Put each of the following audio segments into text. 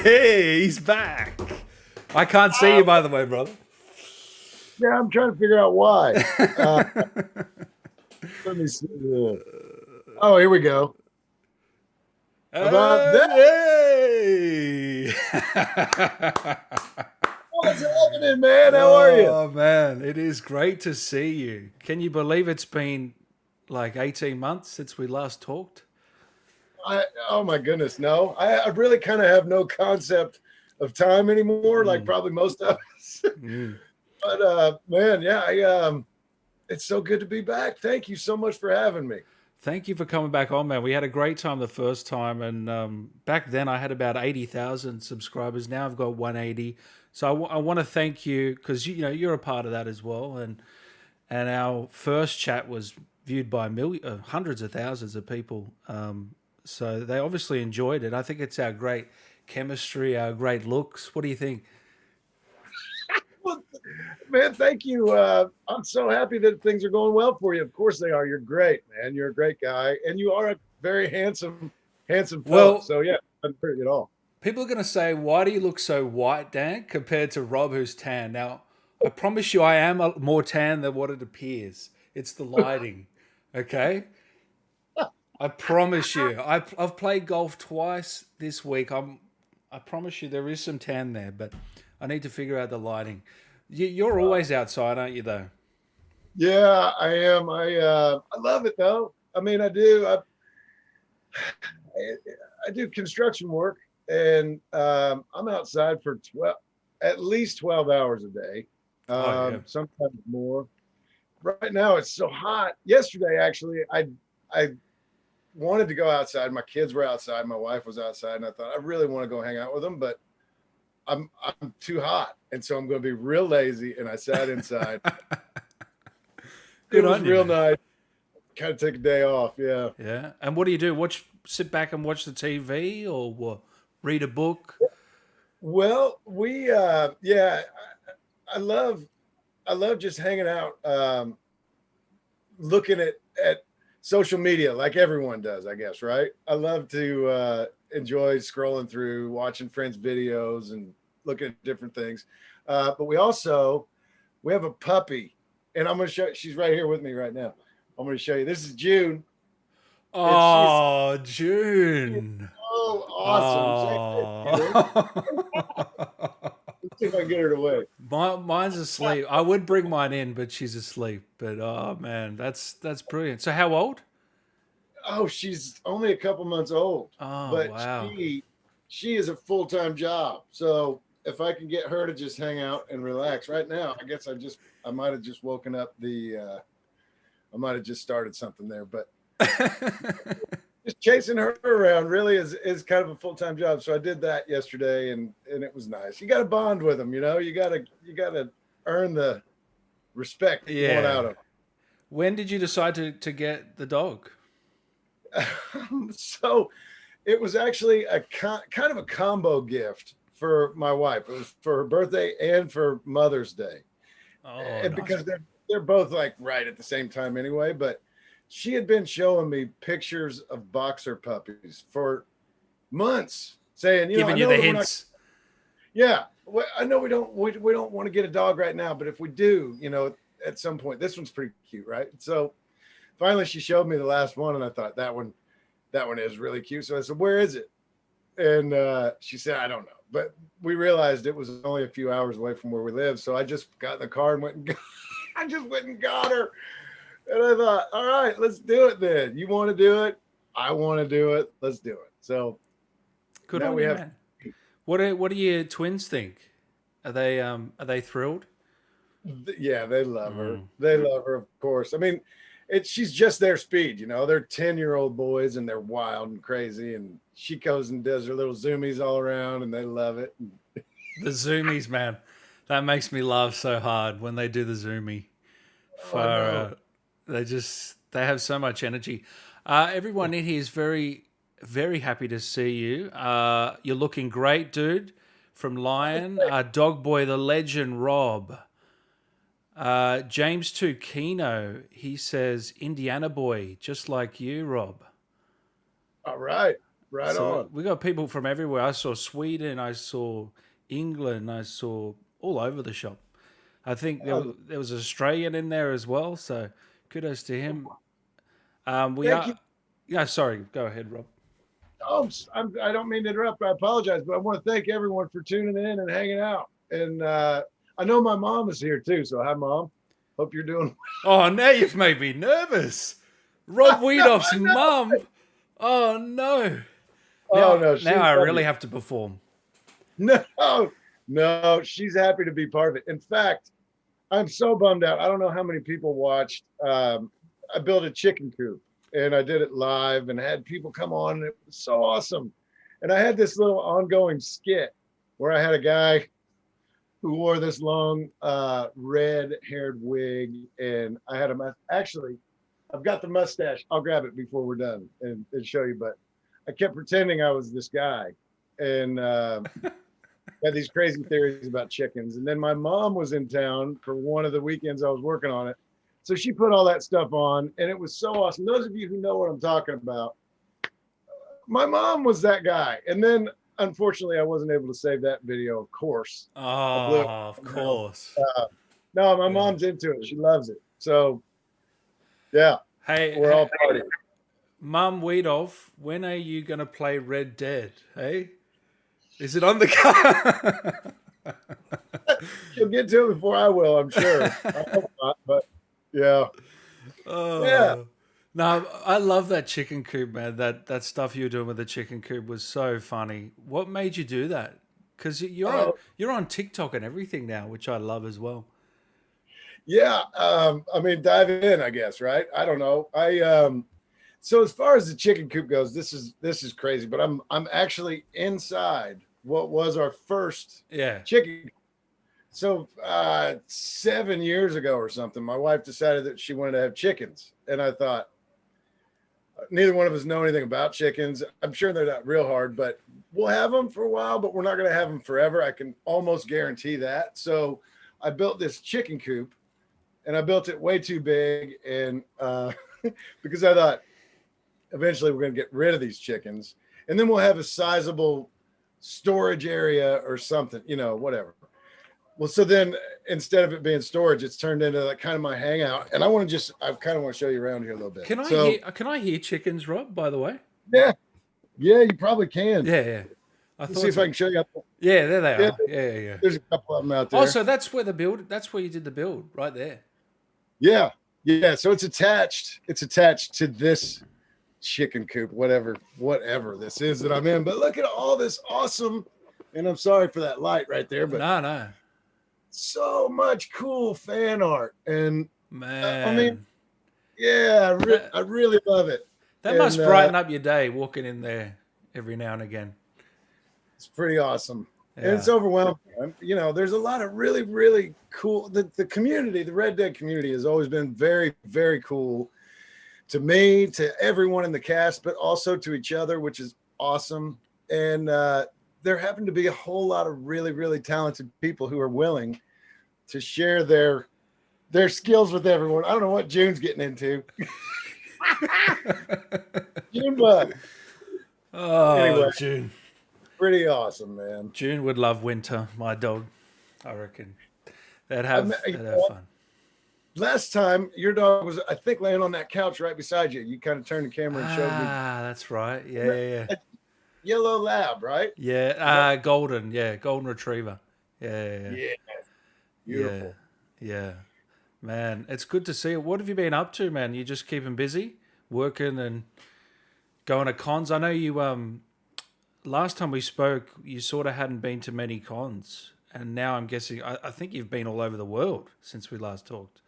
Hey, he's back. I can't see you, by the way, brother. Yeah, I'm trying to figure out why. Uh, Let me see. Oh, here we go. About that. Hey! What's happening, man? How are you? Oh man, it is great to see you. Can you believe it's been like 18 months since we last talked? Oh my goodness, no. I really kind of have no concept of time anymore, like Mm, probably most of us. mm. But man, yeah, it's so good to be back. Thank you so much for having me. Thank you for coming back on, man. We had a great time the first time, and back then I had about 80,000 subscribers. Now I've got 180. So I want to thank you because you're a part of that as well. And our first chat was viewed by hundreds of thousands of people. So they obviously enjoyed it. I think it's our great chemistry, our great looks. What do you think? Well, man, thank you. I'm so happy that things are going well for you. Of course they are. You're great, man. You're a great guy, and you are a very handsome fella. Well, So yeah, I'm pretty at all. people are going to say, why do you look so white, Dan, compared to Rob, who's tan? Now, I promise you, I am more tan than what it appears. It's the lighting, okay? I promise you. I've played golf twice this week. I promise you, there is some tan there, but I need to figure out the lighting. You're always outside, aren't you? Though. Yeah, I am. I love it though. I mean, I do. I do construction work, and I'm outside for 12, at least 12 hours a day, Oh yeah. sometimes more. Right now, it's so hot. Yesterday, actually, I wanted to go outside. My kids were outside. My wife was outside, and I thought I really want to go hang out with them, but I'm too hot, and so I'm going to be real lazy. And I sat inside. It Good was on you, real man. nice. Kind of take a day off. Yeah. Yeah. And what do you do? Sit back and watch the TV, or what? Read a book? Well, we yeah, I love I love just hanging out, looking at social media like everyone does, I guess, right? I love to enjoy scrolling through, watching friends' videos, and looking at different things. But we have a puppy, and I'm gonna show. She's right here with me right now. I'm gonna show you. This is June, and she's Oh, June. so awesome. Say hey, June. Oh. Let's see if I can get her to wait. Mine's asleep. I would bring mine in, but she's asleep. But oh man, that's brilliant. So how old? Oh, she's only a couple months old, Oh but wow. she is a full-time job. So if I can get her to just hang out and relax right now, I guess I might have just woken up the I might have just started something there, but just chasing her around really is kind of a full-time job. So I did that yesterday, and it was nice. You got to bond with them, you got to earn the respect that you want Yeah. out of When did you decide to get the dog? them. So it was actually kind of a combo gift for my wife. It was for her birthday and for Mother's Day, Oh, and nice. because they're both like right at the same time anyway. But she had been showing me pictures of boxer puppies for months, saying, I Giving you know the that we're not. hints. Yeah, well, I know we don't want to get a dog right now, but if we do, at some point, this one's pretty cute, right? So finally, she showed me the last one, and I thought that one is really cute. So I said, "Where is it?" And she said, "I don't know." But we realized it was only a few hours away from where we live. So I just got in the car and I just went and got her. And I thought, all right, let's do it then. You want to do it? I want to do it. Let's do it. So Good now on we you, have, man. What do your twins think? Are they thrilled? yeah, they love her. Mm. They love her, of course. I mean, she's just their speed. They're 10-year-old boys and they're wild and crazy. And she goes and does her little zoomies all around and they love it. The zoomies, man. That makes me laugh so hard when they do the zoomie. Oh, I For know. they have so much energy. Everyone in here is very very happy to see you. You're looking great, dude. From Lion, Dog Boy, the legend, Rob. James Two Kino. He says Indiana boy, just like you, Rob. All right. Right So on. we got people from everywhere. I saw Sweden, I saw England, I saw all over the shop. I think there was an Australian in there as well. So kudos to him. We Thank are, you. yeah. Sorry, go ahead, Rob. I don't mean to interrupt. I apologize, but I want to thank everyone for tuning in and hanging out. And I know my mom is here too. So hi, Mom. Hope you're doing Oh, now you've made me nervous. Rob well. No, Wiethoff's I know. mum. Oh no. Oh Now, no, now she's I loving really it. have to perform. No, no, she's happy to be part of it. In fact, I'm so bummed out. I don't know how many people watched. I built a chicken coop and I did it live and had people come on. And it was so awesome. And I had this little ongoing skit where I had a guy who wore this long red haired wig. And I had a actually, I've got the mustache. I'll grab it before we're done and show you. But I kept pretending I was this guy and had these crazy theories about chickens. And then my mom was in town for one of the weekends I was working on it. So she put all that stuff on and it was so awesome. Those of you who know what I'm talking about, my mom was that guy. And then unfortunately I wasn't able to save that video, of course. I blew it. Oh, of course. No, my Yeah. mom's into it. She loves it. So yeah, Hey, we're all partying. Mum Wiethoff, when are you going to play Red Dead? Hey? Is it on the card? She'll get to it before I will, I'm sure. I hope not, but yeah. Oh. Yeah. No, I love that chicken coop, man. That stuff you were doing with the chicken coop was so funny. What made you do that? Because you're on TikTok and everything now, which I love as well. Yeah. I mean, dive in, I guess, right? I don't know. So as far as the chicken coop goes, this is crazy, but I'm actually inside what was our first Yeah. chicken. So 7 years ago or something, my wife decided that she wanted to have chickens. And I thought, neither one of us know anything about chickens. I'm sure they're not real hard, but we'll have them for a while, but we're not going to have them forever. I can almost guarantee that. So I built this chicken coop and I built it way too big. And because I thought eventually we're going to get rid of these chickens and then we'll have a sizable storage area or something, whatever. Well, so then instead of it being storage, it's turned into like kind of my hangout. And I kind of want to show you around here a little bit. Can I hear chickens, Rob, by the way? Yeah. Yeah, you probably can. Yeah. Let's see if I can show you. Yeah, there they are. Yeah. There's a couple of them out there. Oh, so that's where you did the build, right there. Yeah. Yeah. So it's attached to this chicken coop, whatever this is that I'm in. But look at all this awesome, and I'm sorry for that light right there, but No. so much cool fan art. And Man. I mean, yeah, I really love it. That must brighten up your day walking in there every now and again. It's pretty awesome. Yeah. And it's overwhelming. There's a lot of really, really cool. The community, the Red Dead community has always been very, very cool to me, to everyone in the cast, but also to each other, which is awesome. And there happen to be a whole lot of really, really talented people who are willing to share their skills with everyone. I don't know what June's getting into. Junebug. Oh, Anyway. June. Pretty awesome, man. June would love Winter, my dog. I reckon they'd have fun. Last time your dog was, I think, laying on that couch right beside you. You kind of turned the camera and showed me. Ah, that's right. Yeah. Yellow lab, right? Yeah. Golden. Yeah, golden retriever. Yeah. Beautiful. Yeah. Man, it's good to see it. What have you been up to, man? You just keeping busy, working and going to cons. I know you. Last time we spoke, you sort of hadn't been to many cons, and now I'm guessing. I think you've been all over the world since we last talked.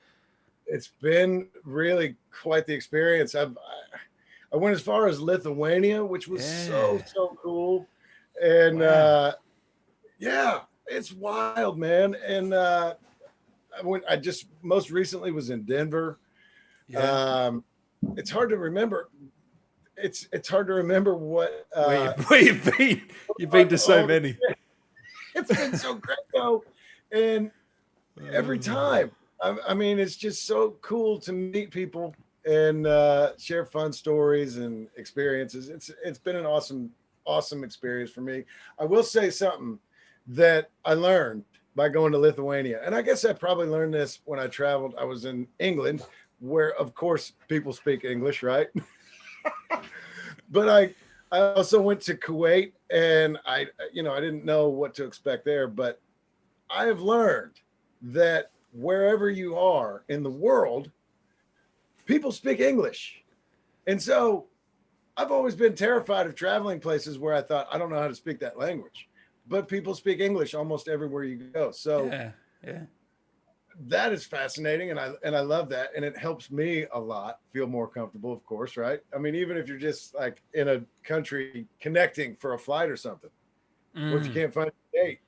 It's been really quite the experience. I went as far as Lithuania, which was so cool, and Wow. it's wild, man. And I just most recently was in Denver. Yeah. It's hard to remember. It's hard to remember what Where you've been. You've been to so many. It's been so great though, and every time. I mean, it's just so cool to meet people and share fun stories and experiences. It's been an awesome experience for me. I will say something that I learned by going to Lithuania, and I guess I probably learned this when I traveled. I was in England, where of course people speak English, right? But I also went to Kuwait, and I didn't know what to expect there, but I have learned that wherever you are in the world, people speak English. And so I've always been terrified of traveling places where I thought, I don't know how to speak that language, but people speak English almost everywhere you go. So Yeah, yeah. that is fascinating. And I love that. And it helps me a lot feel more comfortable, of course, right? I mean, even if you're just like in a country connecting for a flight or something, what if you Mm, can't find a date?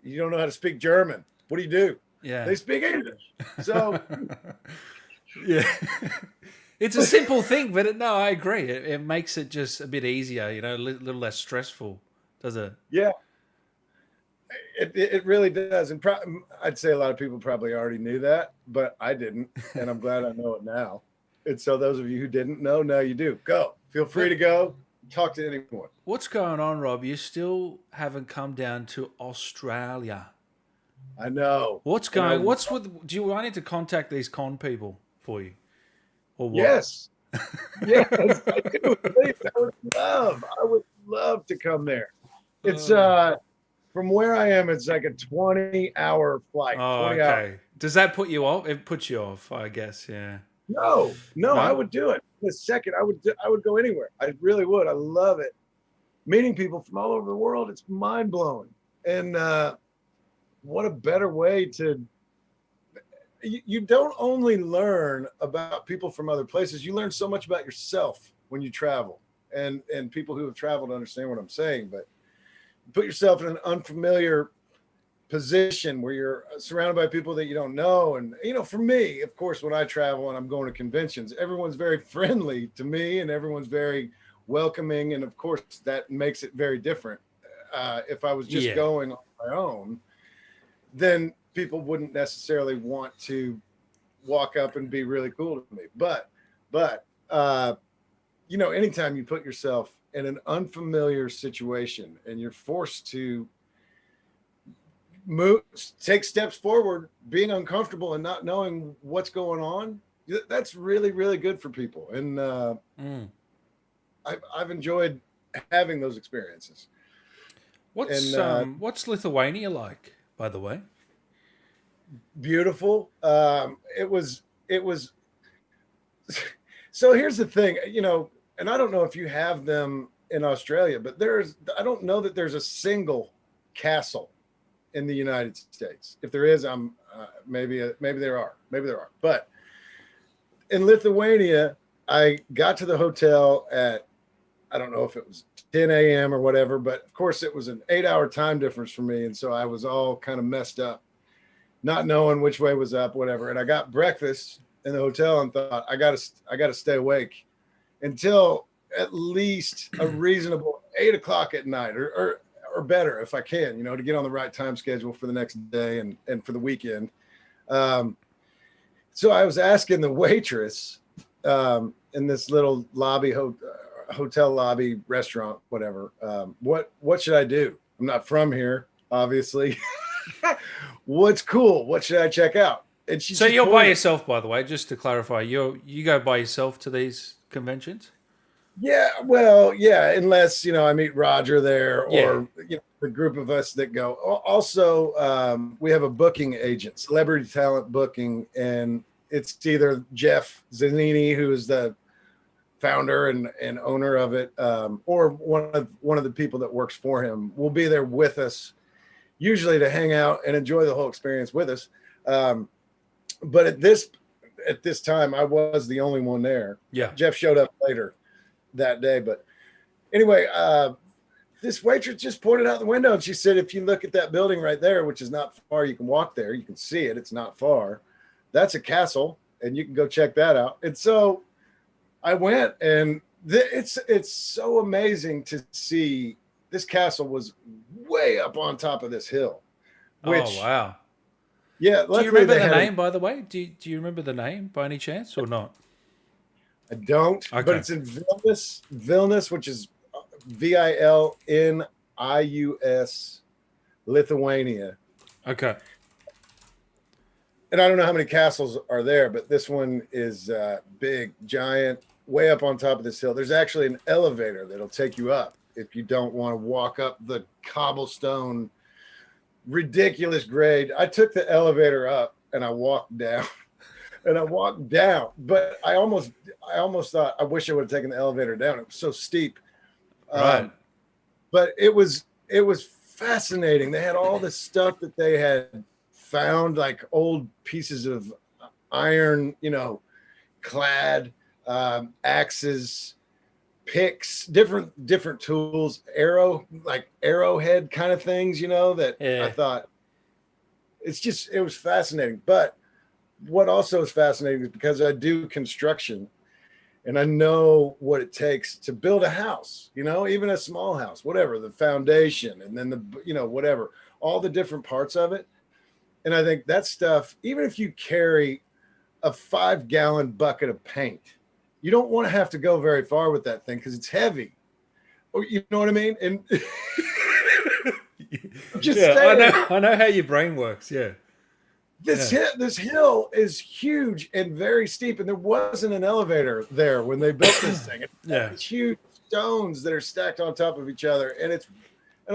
You don't know how to speak German? What do you do? yeah. They speak English. So Yeah. It's a simple thing, but no, I agree. It makes it just a bit easier, a little less stressful, does it? yeah, it really does. And I'd say a lot of people probably already knew that, but I didn't. And I'm glad I know it now. And so those of you who didn't know, now you do. Go. Feel free But to go. Talk to anyone. what's going on, Rob? You still haven't come down to Australia. I know. What's And going? What's with? I need to contact these con people for you, or what? yes. Yes, I do. Please, I would love to come there. It's Uh, from where I am, it's like a 20-hour flight. oh, 20 hours. okay. Does that put you off? It puts you off, I guess. Yeah. No, I No. would do it in a second. I would go anywhere. I really would. I love it. Meeting people from all over the world, it's mind blowing. And what a better way to you don't only learn about people from other places, you learn so much about yourself when you travel. And people who have traveled understand what I'm saying, but put yourself in an unfamiliar position where you're surrounded by people that you don't know. And for me, of course, when I travel and I'm going to conventions, everyone's very friendly to me and everyone's very welcoming, and of course that makes it very different. If I was just Yeah. going on my own, then people wouldn't necessarily want to walk up and be really cool to me. But anytime you put yourself in an unfamiliar situation and you're forced to move, take steps forward, being uncomfortable and not knowing what's going on, that's really, really good for people. And Mm. I've enjoyed having those experiences. What's And what's Lithuania like, by the way? beautiful. It was. So here's the thing, and I don't know if you have them in Australia, but I don't know that there's a single castle in the United States. If there is, I'm maybe there are, but in Lithuania, I got to the hotel at, I don't know if it was 10 a.m. or whatever, but of course it was an 8-hour time difference for me. And so I was all kind of messed up, not knowing which way was up, whatever. And I got breakfast in the hotel and thought, I gotta stay awake until at least a reasonable 8 o'clock at night or better if I can, to get on the right time schedule for the next day and for the weekend. So I was asking the waitress in this little hotel lobby restaurant, whatever, what should I do? I'm not from here, obviously. What's cool? What should I check out? And she So just you're by pointed. yourself, by the way, just to clarify. You go by yourself to these conventions? Yeah, well, yeah, unless I meet Roger there Yeah. or the group of us that go. Also, we have a booking agent, celebrity talent booking, and it's either Jeff Zanini, who is the founder and owner of it, or one of the people that works for him will be there with us, usually to hang out and enjoy the whole experience with us. But at this time, I was the only one there. Yeah. Jeff showed up later that day, but anyway, this waitress just pointed out the window and she said, if you look at that building right there, which is not far, you can walk there, you can see it, it's not far, that's a castle and you can go check that out. And so I went, and it's so amazing to see. This castle was way up on top of this hill, Oh which, wow. yeah, Do you luckily remember they the had name, by the way? Do you remember the name by any chance or not? I don't, but Okay. it's in Vilnius, which is Vilnius, Lithuania. Okay. And I don't know how many castles are there, but this one is big, giant, way up on top of this hill. There's actually an elevator that'll take you up if you don't want to walk up the cobblestone, ridiculous grade. I took the elevator up and I walked down. And I walked down, but I almost thought I wish I would have taken the elevator down. It was so steep. Right. But it was fascinating. They had all this stuff that they had found, like old pieces of iron, clad, axes, picks, different tools, arrowhead kind of things, that Yeah. I thought it was fascinating. But what also is fascinating is because I do construction and I know what it takes to build a house, even a small house, whatever, the foundation, and then whatever, all the different parts of it. And I think that stuff, even if you carry a 5-gallon bucket of paint, you don't want to have to go very far with that thing because it's heavy. Or you know what I mean? And just saying, I know how your brain works. Yeah. this hill is huge and very steep, and there wasn't an elevator there when they built this thing. It's huge stones that are stacked on top of each other, and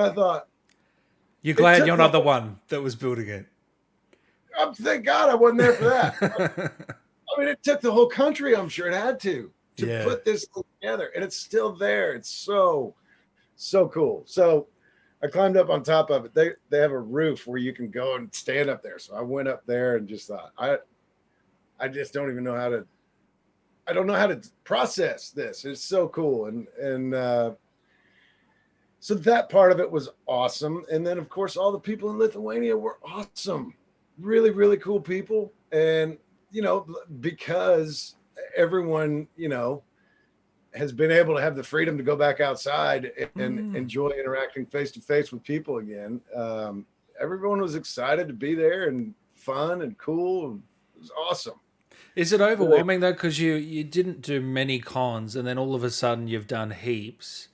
I thought, you're glad you're not the one that was building it. Thank God I wasn't there for that. I mean, it took the whole country, I'm sure it had to put this together, and it's still there. It's so cool. So I climbed up on top of it. They have a roof where you can go and stand up there. So I went up there and just thought, I just don't even know I don't know how to process this. It's so cool. And so that part of it was awesome. And then of course, all the people in Lithuania were awesome, really, really cool people. And, because everyone, has been able to have the freedom to go back outside and enjoy interacting face to face with people again. Everyone was excited to be there and fun and cool. It was awesome. Is it overwhelming though? Because you didn't do many cons, and then all of a sudden you've done heaps.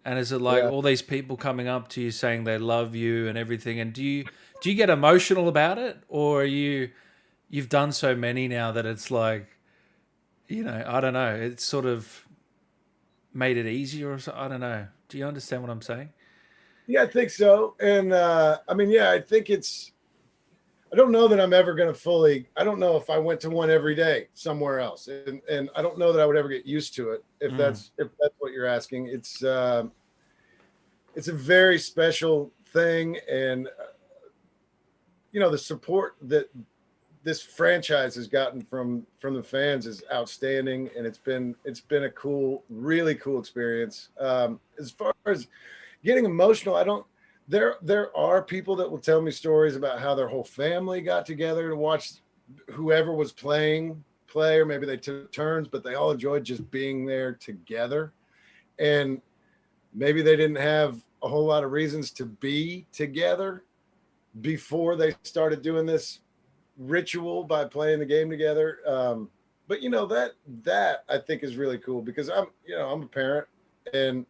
And is it like all these people coming up to you saying they love you and everything? And do you get emotional about it, or you've done so many now that it's like, I don't know, it's sort of made it easier or so? I don't know. Do you understand what I'm saying? Yeah, I think so. And I think I don't know that I'm ever going to I don't know if I went to one every day somewhere else. And I don't know that I would ever get used to it. If that's what you're asking. It's a very special thing. And, the support that this franchise has gotten from the fans is outstanding, and it's been a really cool experience. As far as getting emotional, there are people that will tell me stories about how their whole family got together to watch whoever was play, or maybe they took turns, but they all enjoyed just being there together. And maybe they didn't have a whole lot of reasons to be together before they started doing this ritual by playing the game together. But that I think is really cool, because I'm a parent, and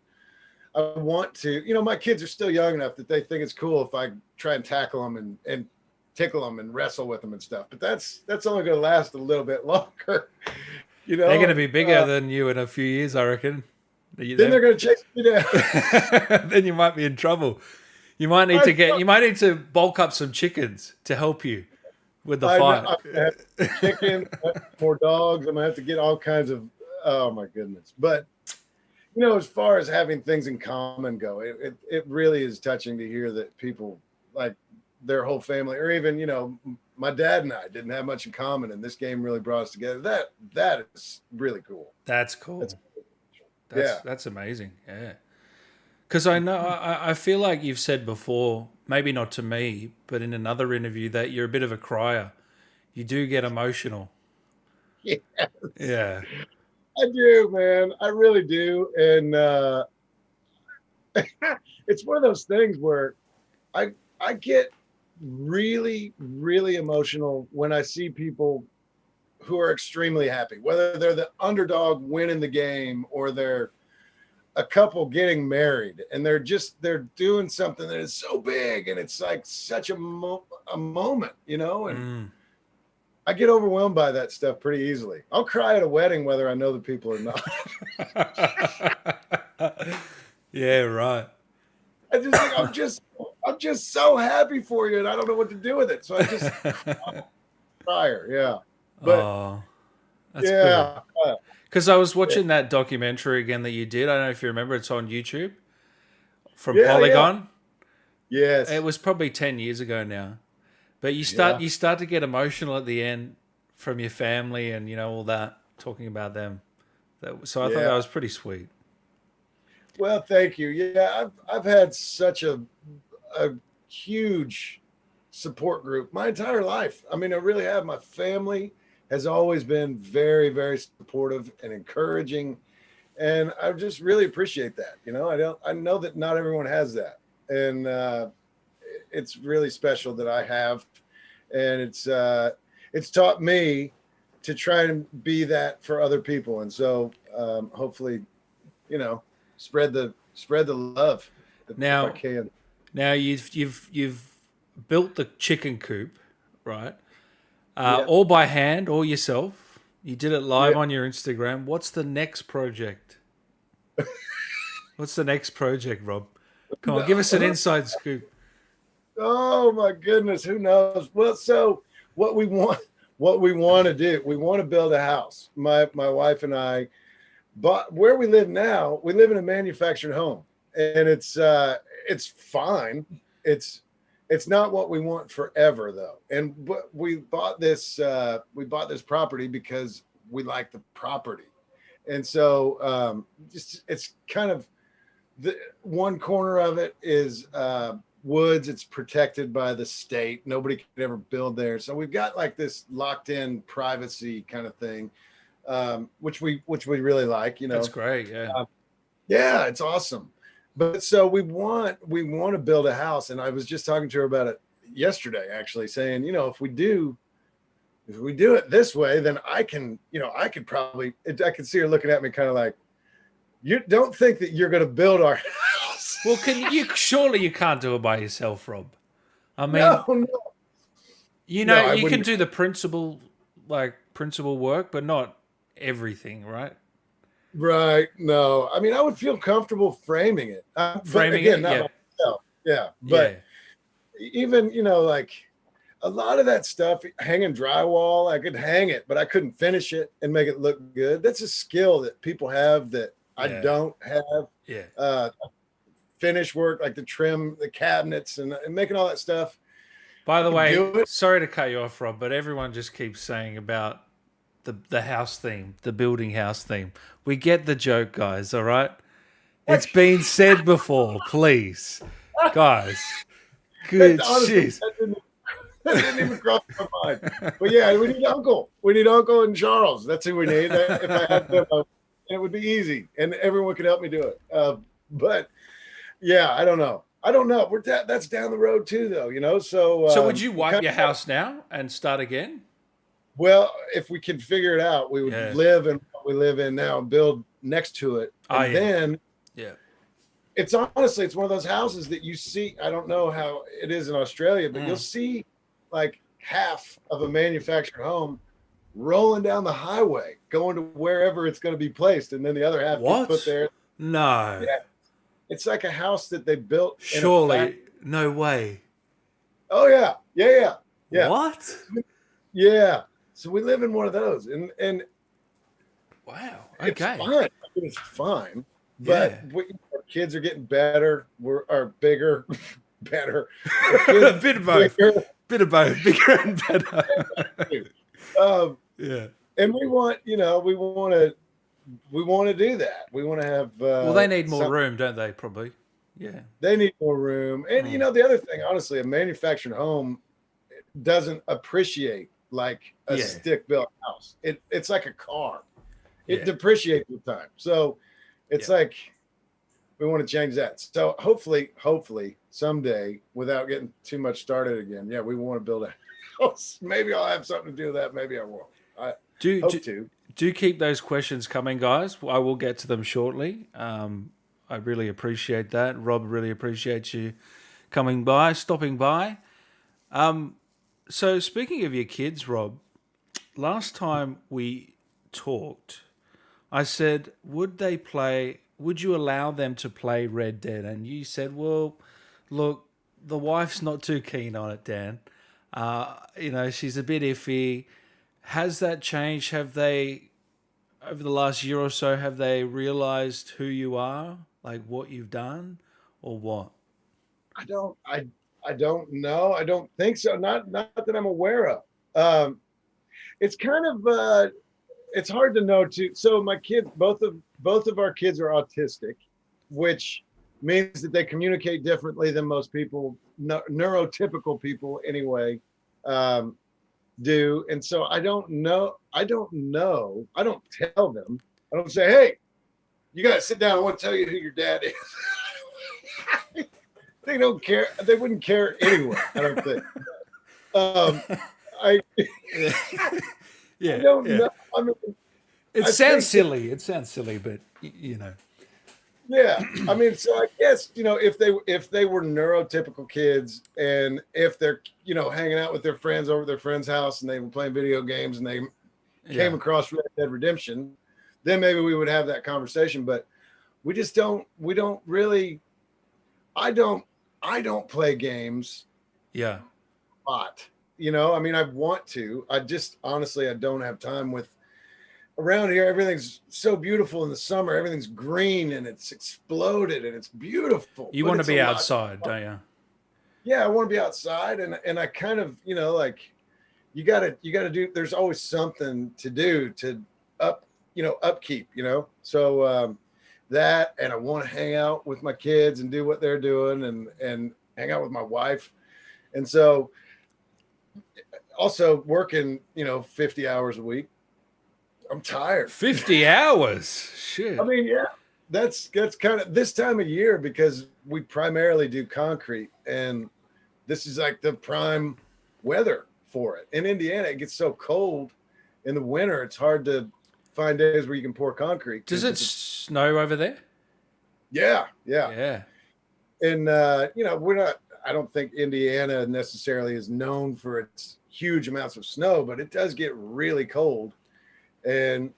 I want to, my kids are still young enough that they think it's cool if I try and tackle them and tickle them and wrestle with them and stuff. But that's only going to last a little bit longer. They're going to be bigger than you in a few years, I reckon. Then they're going to chase me down. Then you might be in trouble. You might need to bulk up some chickens to help you with the fight. I'm gonna have chickens, more dogs. I'm gonna have to get all kinds of. Oh my goodness! But as far as having things in common go, it really is touching to hear that people, like their whole family, or even my dad and I didn't have much in common, and this game really brought us together. That is really cool. That's cool. That's amazing. Yeah. Because I know, I feel like you've said before, maybe not to me, but in another interview, that you're a bit of a crier. You do get emotional. Yes. Yeah. I do, man. I really do. And it's one of those things where I get really, really emotional when I see people who are extremely happy, whether they're the underdog winning the game or they're a couple getting married, and they're doing something that is so big, and it's like such a moment, and I get overwhelmed by that stuff pretty easily. I'll cry at a wedding whether I know the people or not. Yeah, right. I just think I'm just so happy for you, and I don't know what to do with it. So I just cry. Yeah. But that's yeah. good. Because I was watching that documentary again that you did. I don't know if you remember. It's on YouTube from Polygon. Yeah. Yes. It was probably 10 years ago now. But you start to get emotional at the end from your family and all that, talking about them. So I thought that was pretty sweet. Well, thank you. Yeah, I've had such a huge support group my entire life. I mean, I really have. My family has always been very, very supportive and encouraging, and I just really appreciate that. I know that not everyone has that, and it's really special that I have, and it's taught me to try and be that for other people, and so hopefully, spread the love if I can. Now you've built the chicken coop, right? All by hand, all yourself. You did it live on your Instagram. What's the next project? What's the next project, Rob? Come on, give us an inside scoop. Oh my goodness, who knows? Well, so what we want to do, we want to build a house. My wife and I, but where we live now, we live in a manufactured home, and it's fine. It's not what we want forever though. And we bought this property because we like the property. And so it's kind of the one corner of it is woods. It's protected by the state. Nobody could ever build there. So we've got like this locked in privacy kind of thing, which we really like, That's great. Yeah. Yeah, it's awesome. But so we want to build a house, and I was just talking to her about it yesterday, actually, saying, if we do it this way, then I could see her looking at me kind of like, you don't think that you're going to build our house? Well, surely you can't do it by yourself, Rob. I mean, no. You can do the principal work, but not everything, right? Right. No, I mean, I would feel comfortable framing it. Framing again, it, not myself. Yeah. But even, like a lot of that stuff, hanging drywall, I could hang it, but I couldn't finish it and make it look good. That's a skill that people have that I don't have. Yeah. Finish work, like the trim, the cabinets and making all that stuff. By the way, sorry to cut you off, Rob, but everyone just keeps saying about the house theme, the building house theme. We get the joke, guys, all right? It's been said before, please. Guys. Good shit. That didn't even cross my mind. But yeah, we need Uncle. We need Uncle and Charles. That's who we need. If I had them, it would be easy, and everyone could help me do it. But yeah, I don't know. That's down the road too, though. So would you wipe your house now and start again? Well, if we can figure it out, we would live in what we live in now and build next to it. And then it's honestly, it's one of those houses that you see. I don't know how it is in Australia, but you'll see like half of a manufactured home rolling down the highway, going to wherever it's going to be placed. And then the other half gets put there. No. Yeah. It's like a house that they built. Surely. No way. Oh, yeah. Yeah. What? Yeah. So we live in one of those, and wow, okay, it's fine. But our kids are getting better. Are bigger, better. A bit of both. Bigger and better. And we want to do that. We want to have. Well, they need more room, don't they? Probably. Yeah. They need more room, and the other thing, honestly, a manufactured home doesn't appreciate like a stick-built house. It's like a car. It depreciates with time. So it's like we want to change that. So hopefully someday, without getting too much started again, we want to build a house. Maybe I'll have something to do with that. Maybe I won't. Do, Hope do to. do keep those questions coming, guys. I will get to them shortly. I really appreciate that. Rob, really appreciates you coming by, stopping by. So speaking of your kids, Rob, last time we talked, I said, would you allow them to play Red Dead? And you said, well, look, the wife's not too keen on it, Dan. She's a bit iffy. Has that changed? Have they, over the last year or so, have they realized who you are, like what you've done, or what? I don't know. I don't think so. Not that I'm aware of. Um, it's kind of it's hard to know too. So my kids, both of our kids are autistic, which means that they communicate differently than most people, neurotypical people anyway, um, do. And so I don't know. I don't know. I don't tell them. I don't say, hey, you got to sit down. I want to tell you who your dad is. They don't care. They wouldn't care anyway, I don't think. I Yeah, I don't yeah. know. I mean, It I sounds think silly. It sounds silly, but you know. yeah. I mean, so I guess, if they were neurotypical kids and if they're, hanging out with their friends over at their friend's house and they were playing video games and they came Yeah. across Red Dead Redemption, then maybe we would have that conversation. But we don't really, I don't play games Yeah. a lot. I mean, I want to. I just honestly, I don't have time with around here. Everything's so beautiful in the summer. Everything's green and it's exploded and it's beautiful. You but want to it's be a lot. outside, don't you? Yeah, I want to be outside, and I kind of, like you gotta do. There's always something to do to upkeep. So that, and I want to hang out with my kids and do what they're doing, and hang out with my wife, and so also working 50 hours a week. I'm tired. 50 hours. Shit. I mean, yeah, that's kind of this time of year because we primarily do concrete, and this is like the prime weather for it. In Indiana, it gets so cold in the winter; it's hard to find days where you can pour concrete. Does it snow over there? Yeah. Yeah. And we're not. I don't think Indiana necessarily is known for its huge amounts of snow, but it does get really cold, and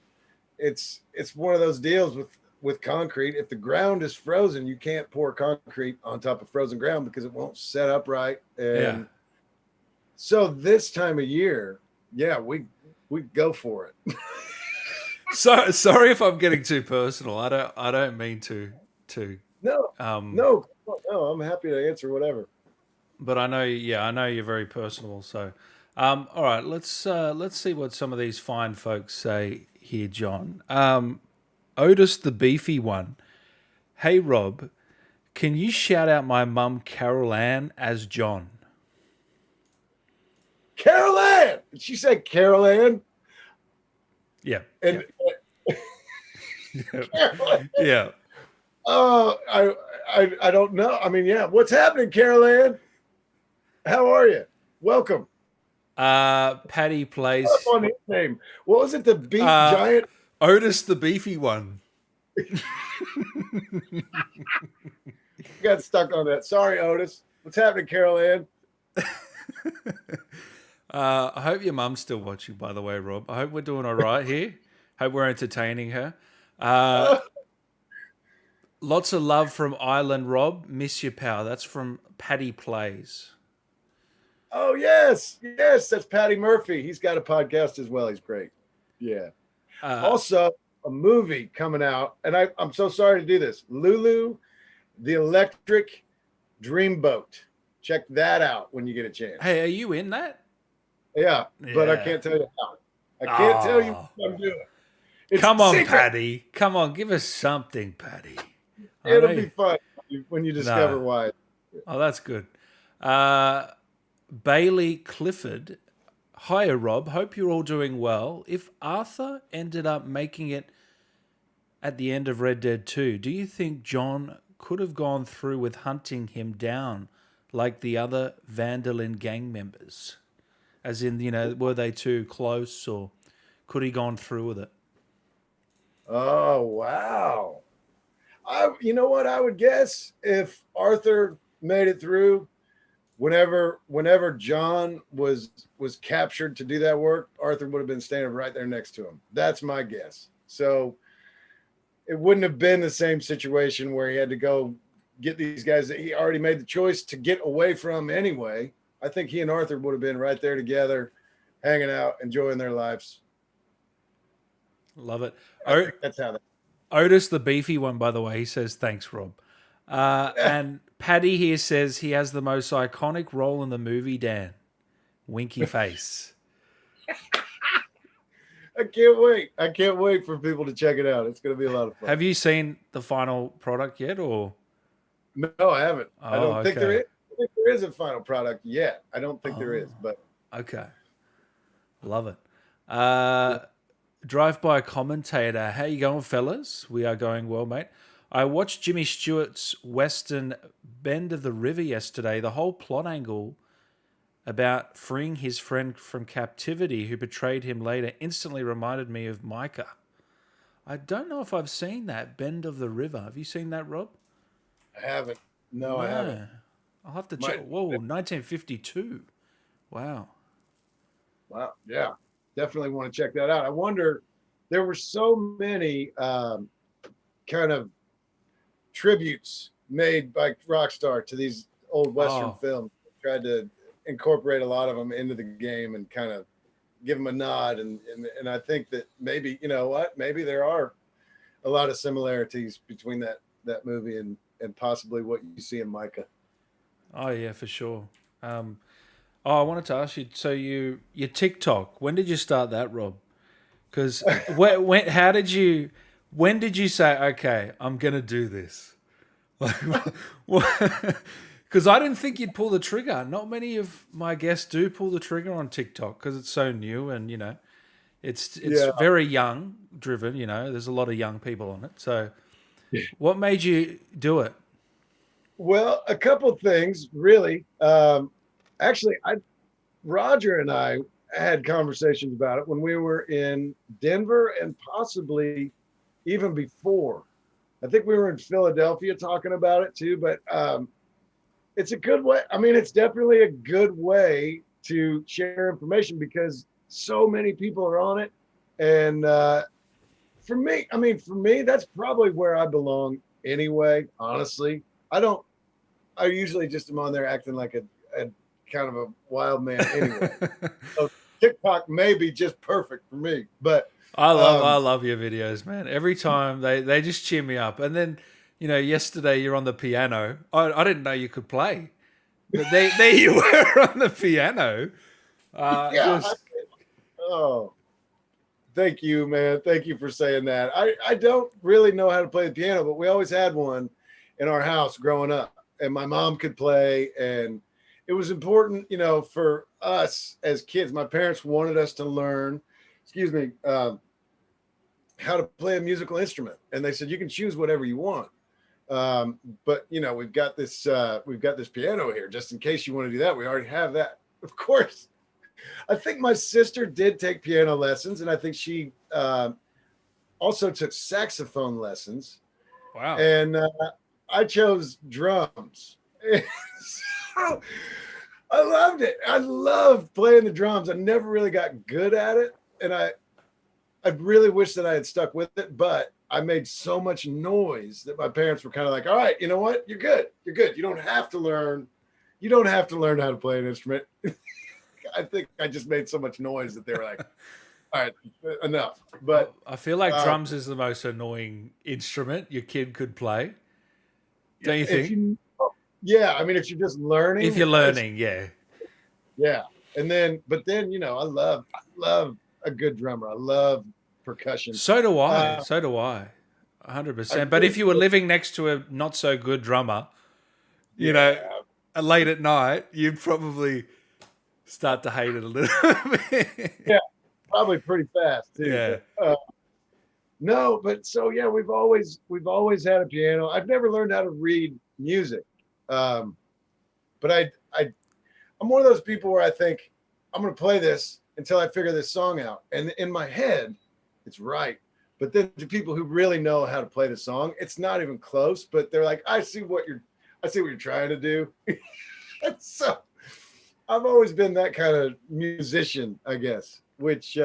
it's one of those deals with concrete. If the ground is frozen, you can't pour concrete on top of frozen ground because it won't set up right. And so this time of year, yeah, we go for it. So sorry if I'm getting too personal. I don't mean to. No, no, I'm happy to answer whatever. But I know you're very personable. So, all right, let's see what some of these fine folks say here, John. Otis the beefy one. Hey Rob, can you shout out my mum Carol Ann as John? Carol Ann. Did she say Carol Ann? Yeah. And Yeah. Yeah. oh, I don't know. I mean, yeah. What's happening, Carol Ann? How are you? Welcome. Patty plays On his name. What was it? The beef giant. Otis the beefy one. Got stuck on that. Sorry, Otis. What's happening, Carol Ann? I hope your mum's still watching, by the way, Rob. I hope we're doing all right here. Hope we're entertaining her. Lots of love from Island Rob. Miss you, pal. That's from Patty Plays. Oh, yes. That's Patty Murphy. He's got a podcast as well. He's great. Yeah. Also, a movie coming out, and I'm so sorry to do this. Lulu, the Electric Dreamboat. Check that out when you get a chance. Hey, are you in that? Yeah, but I can't tell you how. I can't tell you what I'm doing. It's Come on, secret. Patty. Come on, give us something, Patty. It'll be fun when you discover No. why. Oh, that's good. Bailey Clifford. Hiya, Rob. Hope you're all doing well. If Arthur ended up making it at the end of Red Dead 2, do you think John could have gone through with hunting him down like the other Vandalin gang members? As in, were they too close, or could he gone through with it? Oh, wow. You know what? I would guess if Arthur made it through, whenever John was captured to do that work, Arthur would have been standing right there next to him. That's my guess. So it wouldn't have been the same situation where he had to go get these guys that he already made the choice to get away from anyway. I think he and Arthur would have been right there together, hanging out, enjoying their lives. Love it. I think that's how that. Otis, the beefy one, by the way, he says, thanks, Rob. And Paddy here says he has the most iconic role in the movie, Dan. Winky face. I can't wait. I can't wait for people to check it out. It's going to be a lot of fun. Have you seen the final product yet, or? No, I haven't. I don't think there is. I think there is a final product yet. I don't think there is, but okay. Love it. Drive-by commentator. How you going, fellas? We are going well, mate. I watched Jimmy Stewart's Western Bend of the River yesterday. The whole plot angle about freeing his friend from captivity who betrayed him later instantly reminded me of Micah. I don't know if I've seen that, Bend of the River. Have you seen that, Rob? I haven't. No, I haven't. I'll have to check. Whoa, 1952. Wow. Wow. Yeah. Definitely want to check that out. I wonder, there were so many kind of tributes made by Rockstar to these old Western films. Tried to incorporate a lot of them into the game and kind of give them a nod. And I think that maybe, you know what, maybe there are a lot of similarities between that movie and possibly what you see in Micah. Oh yeah, for sure. I wanted to ask you, so your TikTok, when did you start that, Rob? Because when did you say, okay, I'm going to do this? Because I didn't think you'd pull the trigger. Not many of my guests do pull the trigger on TikTok because it's so new and, you know, it's very young driven, you know, there's a lot of young people on it. So what made you do it? Well, a couple things, really. Actually, Roger and I had conversations about it when we were in Denver and possibly even before. I think we were in Philadelphia talking about it too, but it's a good way. I mean, it's definitely a good way to share information because so many people are on it. And for me, that's probably where I belong anyway, honestly. I usually just am on there acting like a kind of a wild man anyway. So TikTok may be just perfect for me, but I love your videos, man. Every time they just cheer me up. And then, you know, yesterday you're on the piano. I didn't know you could play, but there you were on the piano. Thank you, man. Thank you for saying that. I don't really know how to play the piano, but we always had one in our house growing up, and my mom could play, and it was important, you know, for us as kids. My parents wanted us to learn, how to play a musical instrument, and they said you can choose whatever you want, but you know, we've got this piano here just in case you want to do that. We already have that, of course. I think my sister did take piano lessons, and I think she also took saxophone lessons. Wow. And I chose drums. So, I loved it. I loved playing the drums. I never really got good at it, and I really wish that I had stuck with it, but I made so much noise that my parents were kind of like, all right, you know what? You're good. You're good. You don't have to learn how to play an instrument. I think I just made so much noise that they were like, all right, enough. But I feel like drums is the most annoying instrument your kid could play. Don't you think? Yeah, I mean, if you're just learning. If you're learning, yeah. Yeah. But then, you know, I love a good drummer. I love percussion. So do I. 100%. But if you were living next to a not so good drummer, you know, late at night, you'd probably start to hate it a little bit. Yeah, probably pretty fast too. Yeah. But, no, but so yeah, we've always had a piano. I've never learned how to read music, but I'm one of those people where I think I'm going to play this until I figure this song out. And in my head, it's right. But then to people who really know how to play the song, it's not even close. But they're like, I see what you're trying to do. So I've always been that kind of musician, I guess, which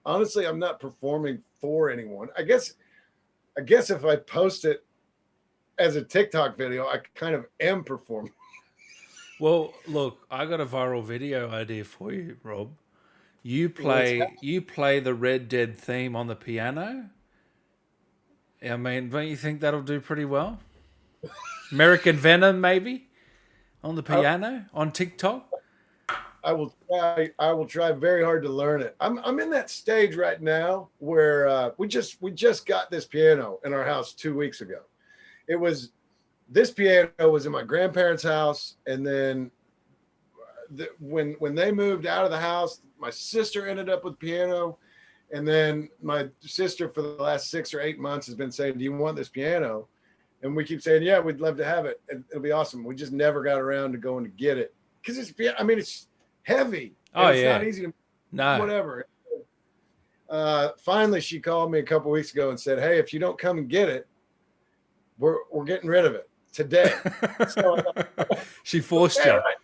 honestly, I'm not performing for anyone. I guess if I post it as a TikTok video, I kind of am performing. Well, look, I got a viral video idea for you, Rob. You play the Red Dead theme on the piano. I mean, don't you think that'll do pretty well? American Venom, maybe, on the piano on TikTok. I will try very hard to learn it. I'm in that stage right now where we just got this piano in our house 2 weeks ago. This piano was in my grandparents' house, and then when they moved out of the house, my sister ended up with piano, and then my sister for the last 6 or 8 months has been saying, "Do you want this piano?" And we keep saying, "Yeah, we'd love to have it. It'll be awesome." We just never got around to going to get it because it's heavy. It's not easy to whatever. Finally, she called me a couple weeks ago and said, "Hey, if you don't come and get it, we're getting rid of it today." So, she forced you. Right.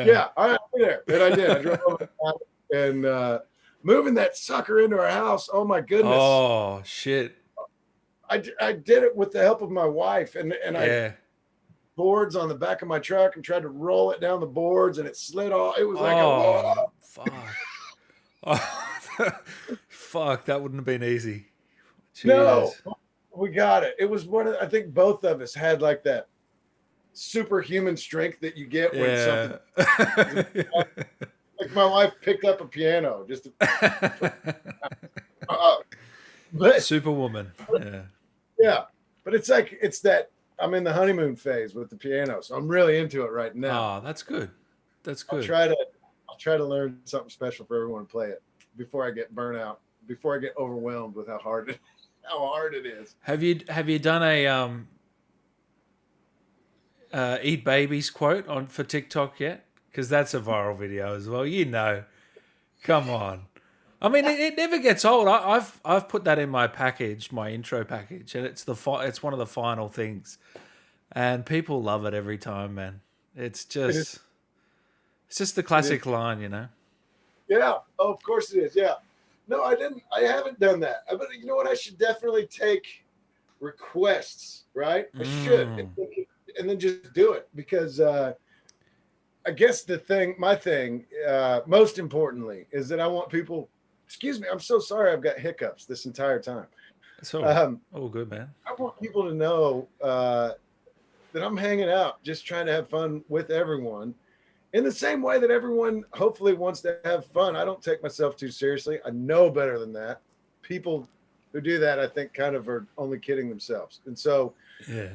Yeah, all right, there. And I did. I drove over and moving that sucker into our house. Oh my goodness. Oh shit. I did it with the help of my wife, and I boards on the back of my truck and tried to roll it down the boards, and it slid off. It was like, oh, fuck. Fuck, that wouldn't have been easy. Jeez. No, we got it. It was I think both of us had like that superhuman strength that you get when something. Like my wife picked up a piano just to, but Superwoman. Yeah, but it's that I'm in the honeymoon phase with the piano, so I'm really into it right now. Oh, that's good. That's good. I'll try to learn something special for everyone to play it before I get burnt out, before I get overwhelmed with how hard it is. Have you done a Eat Babies quote for TikTok yet? Because that's a viral video as well. Come on. I mean, it never gets old. I've put that in my package, my intro package, and it's one of the final things, and people love it every time, man. It's just the classic line, you know. Yeah, oh, of course it is. Yeah, no, I haven't done that. But you know what? I should definitely take requests, right? I should, and then just do it because I guess my thing, most importantly, is that I want people. Excuse me, I'm so sorry. I've got hiccups this entire time. So, good, man. I want people to know that I'm hanging out, just trying to have fun with everyone, in the same way that everyone hopefully wants to have fun. I don't take myself too seriously. I know better than that. People who do that, I think, kind of are only kidding themselves. And so, yeah,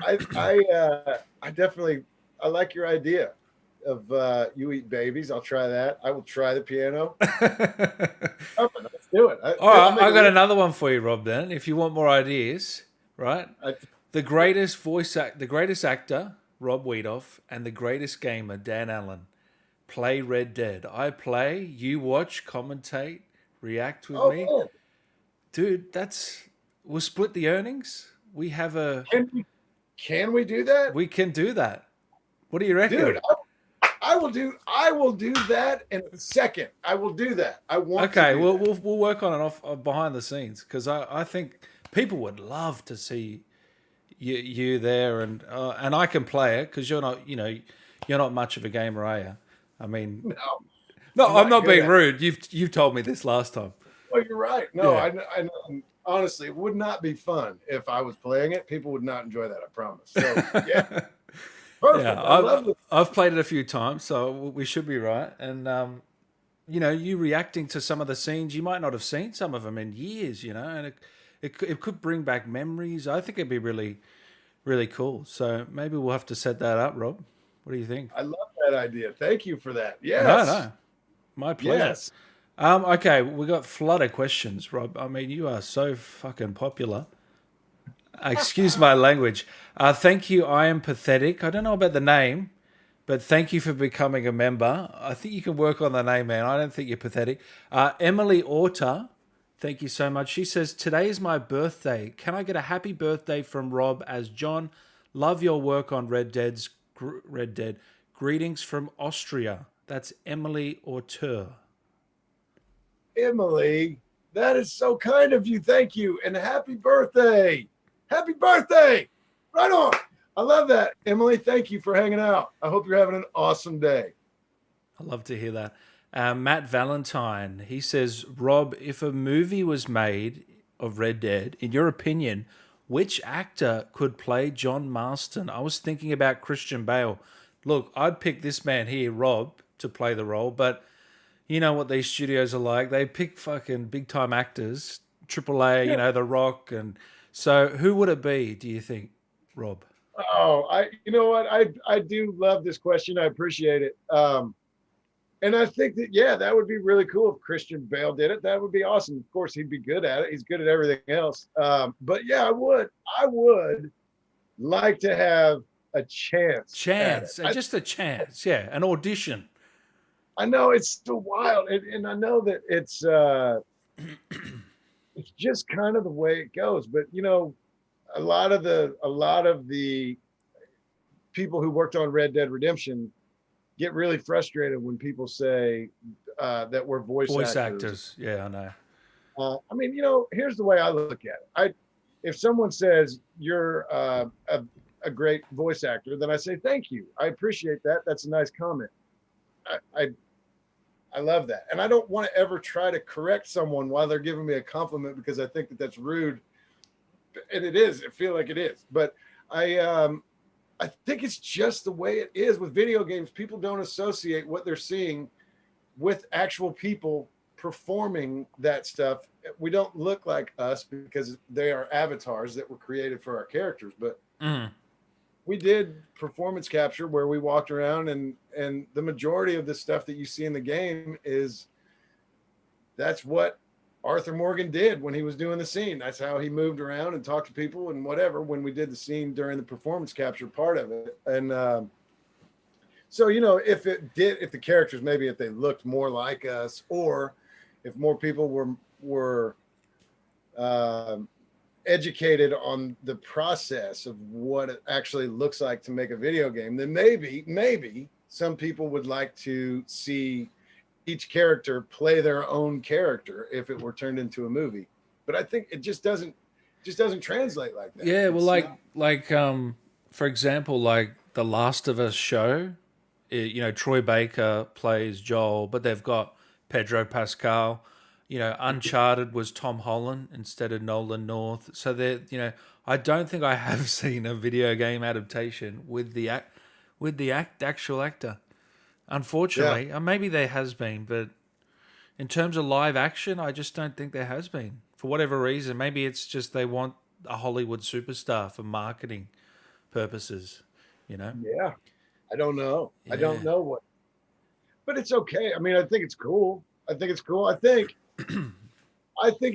I definitely like your idea of You Eat Babies. I'll try that. I will try the piano. Let's do it. All right, I got another one for you, Rob. Then, if you want more ideas, right? The greatest actor, Rob Wiethoff, and the greatest gamer, Dan Allen, play Red Dead. I play, you watch, commentate, react with me. Man. Dude, we'll split the earnings. We have a. Can we do that? We can do that. What do you reckon? Dude, I will do that in a second. I will do that. I want. Okay, we'll work on it off behind the scenes because I think people would love to see you there and I can play it because you're not much of a gamer, are you? I mean, no, I'm not being rude. You've told me this last time. Well, you're right. No, yeah. I honestly, it would not be fun if I was playing it. People would not enjoy that. I promise. So yeah. Perfect. Yeah, I've played it a few times, so we should be right. And you reacting to some of the scenes, you might not have seen some of them in years, and it could bring back memories. I think it'd be really, really cool. So maybe we'll have to set that up, Rob. What do you think? I love that idea. Thank you for that. Yes. No, my pleasure. Yes. Okay, we got flood of questions, Rob. I mean, you are so fucking popular. Excuse my language. Thank you. I am pathetic. I don't know about the name, But thank you for becoming a member. I think you can work on the name, man. I don't think you're pathetic. Emily Orta, thank you so much. She says, today is my birthday. Can I get a happy birthday from Rob as John? Love your work on Red Dead. Greetings from Austria. That's Emily Orta. Emily, that is so kind of you. Thank you. And happy birthday. Happy birthday. Right on. I love that. Emily, thank you for hanging out. I hope you're having an awesome day. I love to hear that. Matt Valentine, he says, Rob, if a movie was made of Red Dead, in your opinion, which actor could play John Marston? I was thinking about Christian Bale. Look, I'd pick this man here, Rob, to play the role, but you know what these studios are like. They pick fucking big time actors, AAA, Yeah. The Rock. And so who would it be, do you think, Rob? Oh, you know what? I do love this question. I appreciate it. And I think that, yeah, that would be really cool if Christian Bale did it. That would be awesome. Of course, he'd be good at it. He's good at everything else. But yeah, I would like to have a chance. Just a chance. Yeah. An audition. I know it's so wild. And I know that it's just kind of the way it goes. But a lot of the people who worked on Red Dead Redemption get really frustrated when people say that we're voice actors. Yeah, I know. I mean, here's the way I look at it. If someone says you're a great voice actor, then I say thank you. I appreciate that. That's a nice comment. I love that, and I don't want to ever try to correct someone while they're giving me a compliment because I think that that's rude, and it is. I feel like it is, but I think it's just the way it is with video games. People don't associate what they're seeing with actual people performing that stuff. We don't look like us because they are avatars that were created for our characters, but we did performance capture where we walked around and the majority of the stuff that you see in the game that's what Arthur Morgan did when he was doing the scene. That's how he moved around and talked to people and whatever when we did the scene during the performance capture part of it. And so, if the characters, maybe if they looked more like us, or if more people were educated on the process of what it actually looks like to make a video game, then maybe some people would like to see each character play their own character if it were turned into a movie. But I think it just doesn't translate like that. Yeah, well, for example, like the Last of Us show, Troy Baker plays Joel, but they've got Pedro Pascal. Uncharted was Tom Holland instead of Nolan North. So I don't think I have seen a video game adaptation with the actual actor. Unfortunately, Yeah. maybe there has been, but in terms of live action, I just don't think there has been. For whatever reason, maybe it's just they want a Hollywood superstar for marketing purposes. Yeah. I don't know. Yeah. I don't know what, but it's okay. I mean, I think it's cool. I think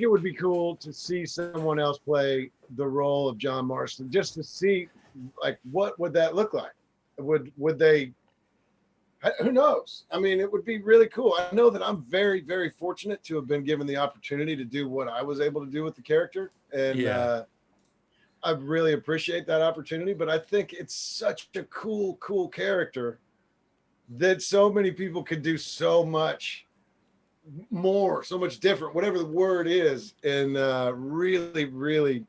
it would be cool to see someone else play the role of John Marston, just to see, like, what would that look like? Would they? Who knows? I mean, it would be really cool. I know that I'm very, very fortunate to have been given the opportunity to do what I was able to do with the character, and I really appreciate that opportunity. But I think it's such a cool character that so many people could do so much more, so much different, whatever the word is, and really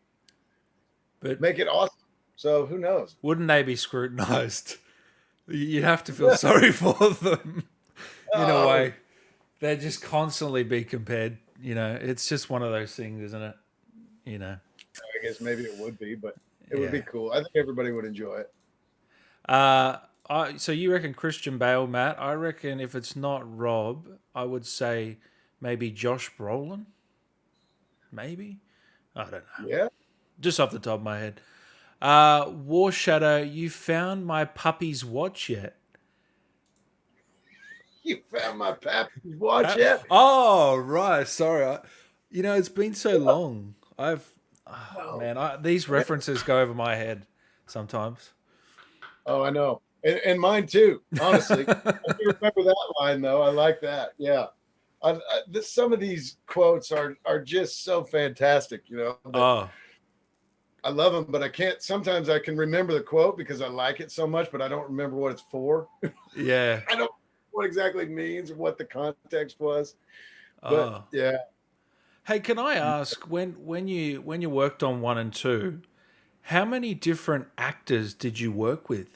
But make it awesome. So who knows? wouldn't they be scrutinized? You'd have to feel sorry for them in a way. They'd just constantly be compared. It's just one of those things, isn't it? I guess maybe it would be, but it would be cool. I think everybody would enjoy it. So you reckon Christian Bale, Matt? I reckon if it's not Rob, I would say maybe Josh Brolin. Maybe? I don't know. Yeah. Just off the top of my head. War Shadow, you found my puppy's watch yet? You found my puppy's watch yet? Oh, right. Sorry. It's been so long. These references go over my head sometimes. Oh, I know. And mine too, honestly. I do remember that line though. I like that. Yeah. Some of these quotes are just so fantastic, you know, that Oh, I love them, but I can't. Sometimes I can remember the quote because I like it so much, but I don't remember what it's for. yeah. I don't know what exactly it means or what the context was. But Oh. yeah, Hey, can I ask when you worked on one and two, how many different actors did you work with?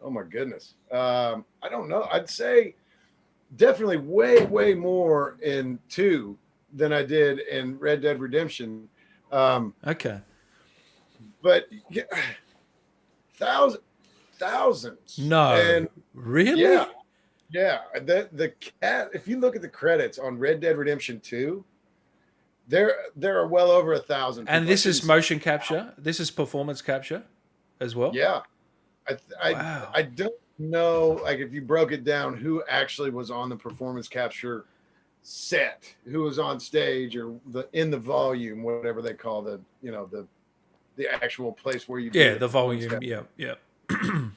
oh my goodness. I don't know. I'd say definitely way more in two than I did in Red Dead Redemption. Um, Okay. but yeah, thousands, thousands, No, and yeah, really? yeah. The cat. If you look at the credits on Red Dead Redemption 2, there are well over 1,000 And people. I this is shouldn't say. motion capture. This is performance capture as well. Yeah, I I Wow. I don't know. Like if you broke it down, who actually was on the performance capture set, who was on stage, or in the volume, whatever they call the actual place where you do Yeah, the the performance volume. capture. Yeah, yeah.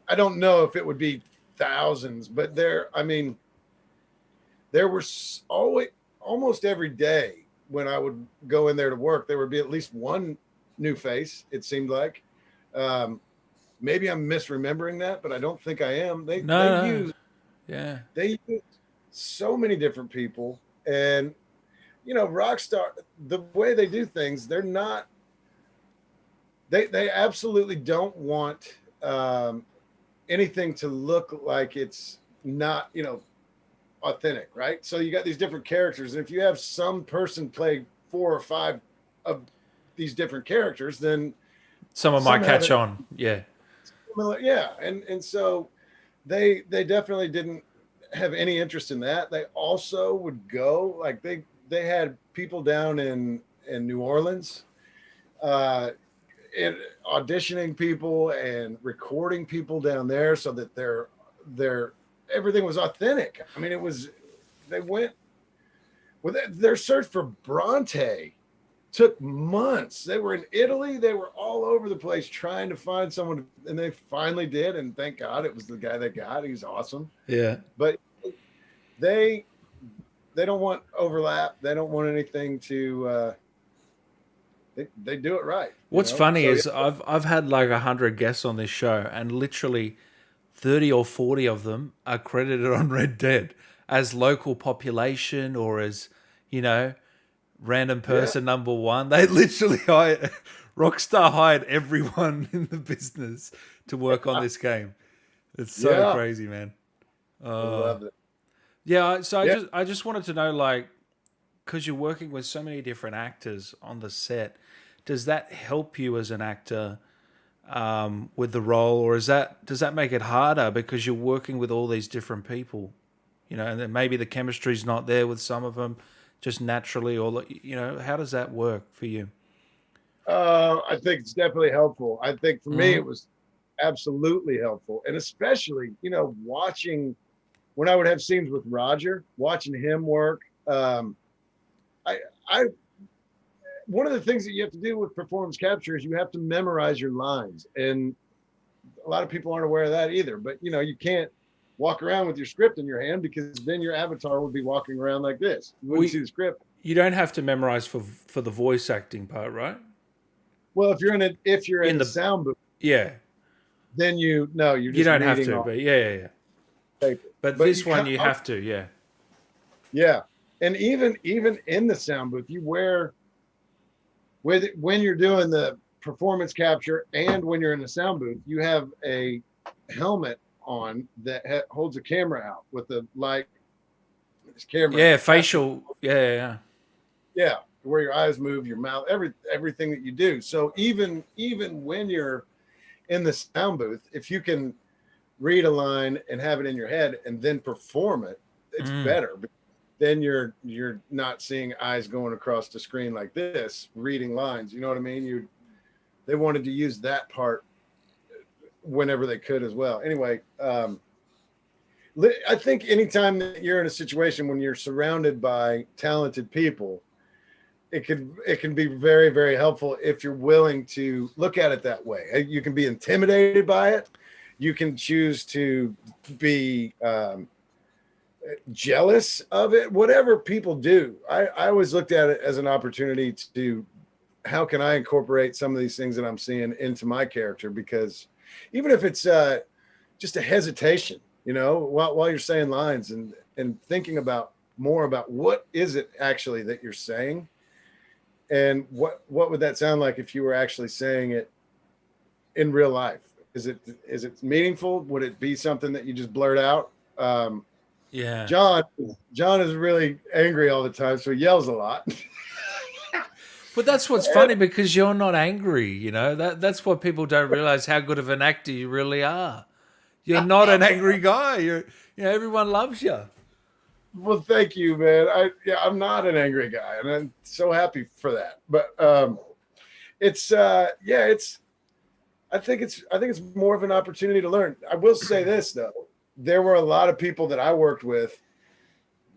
I don't know if it would be thousands, but I mean, there were always almost every day when I would go in there to work, there would be at least one new face. It seemed like. Um, Maybe I'm misremembering that, but I don't think I am. No, no. Yeah. They use so many different people, and you know, Rockstar, the way they do things, they're not. They absolutely don't want anything to look like it's not, you know, authentic, right? So you got these different characters, and if you have some person play 4 or 5 of these different characters, then Someone might some have catch it. on. Yeah. Yeah, and so they definitely didn't have any interest in that. They also would go like they had people down in New Orleans, uh, and auditioning people and recording people down there so that their everything was authentic. I mean, it was they went with their search for Bronte took months. They were in Italy. They were all over the place trying to find someone, and they finally did. And thank God it was the guy they got. He's awesome. Yeah. But they they don't want overlap. They don't want anything to. They do it right, you What's know. funny So yeah, is I've had like 100 guests on this show, and literally 30 or 40 of them are credited on Red Dead as local population or as, you know, random yeah, person number one. They literally hired Rockstar hired everyone in the business to work on this game. It's so yeah. crazy, man. I love it. Yeah, so Yeah. I just wanted to know, like, because you're working with so many different actors on the set, does that help you as an actor with the role, or does that make it harder because you're working with all these different people, you know, and then maybe the chemistry's not there with some of them, just naturally, or you know, how does that work for you? I think it's definitely helpful. I think for me Mm-hmm. it was absolutely helpful, and especially you know watching when I would have scenes with Roger, watching him work. I I one of the things that you have to do with performance capture is you have to memorize your lines, and a lot of people aren't aware of that either. But you know, you can't walk around with your script in your hand because then your avatar would be walking around like this. You wouldn't see We the script. You don't have to memorize for the voice acting part, right? Well, if you're In in the the sound booth, Yeah, then you're you just don't have reading to, off but yeah. paper. But But this one you oh, have to, yeah. yeah, and even in the sound booth, you wear when you're doing the performance capture and when you're in the sound booth, you have a helmet on that holds a camera out with the light. This camera Yeah, captures, facial. Yeah. yeah, where your eyes move, your mouth, everything that you do. So even when you're in the sound booth, if you can read a line and have it in your head and then perform it, it's Mm. better. Then you're not seeing eyes going across the screen like this, reading lines. You know what I mean? They wanted to use that part whenever they could as well. Anyway, I think anytime that you're in a situation when you're surrounded by talented people, it can be very, very helpful if you're willing to look at it that way. You can be intimidated by it. You can choose to be jealous of it. Whatever people do, I always looked at it as an opportunity to how can I incorporate some of these things that I'm seeing into my character, because even if it's just a hesitation, while you're saying lines and thinking about more about what is it actually that you're saying, and what would that sound like if you were actually saying it in real life? Is it meaningful? Would it be something that you just blurt out? Yeah. John is really angry all the time, so he yells a lot. But that's what's funny, because you're not angry, that's what people don't realize, how good of an actor you really are. You're not an angry guy. Everyone loves you. Well, thank you, man. I'm not an angry guy, and I'm so happy for that. But I think it's more of an opportunity to learn. I will say this though. There were a lot of people that I worked with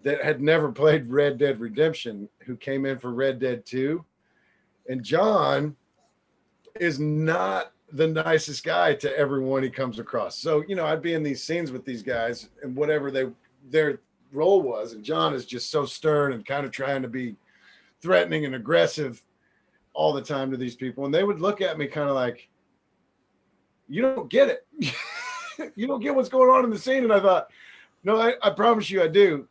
that had never played Red Dead Redemption who came in for Red Dead 2. And John is not the nicest guy to everyone he comes across. So, I'd be in these scenes with these guys and whatever their role was. And John is just so stern and kind of trying to be threatening and aggressive all the time to these people. And they would look at me kind of like, you don't get it. You don't get what's going on in the scene. And I thought, no, I promise you I do.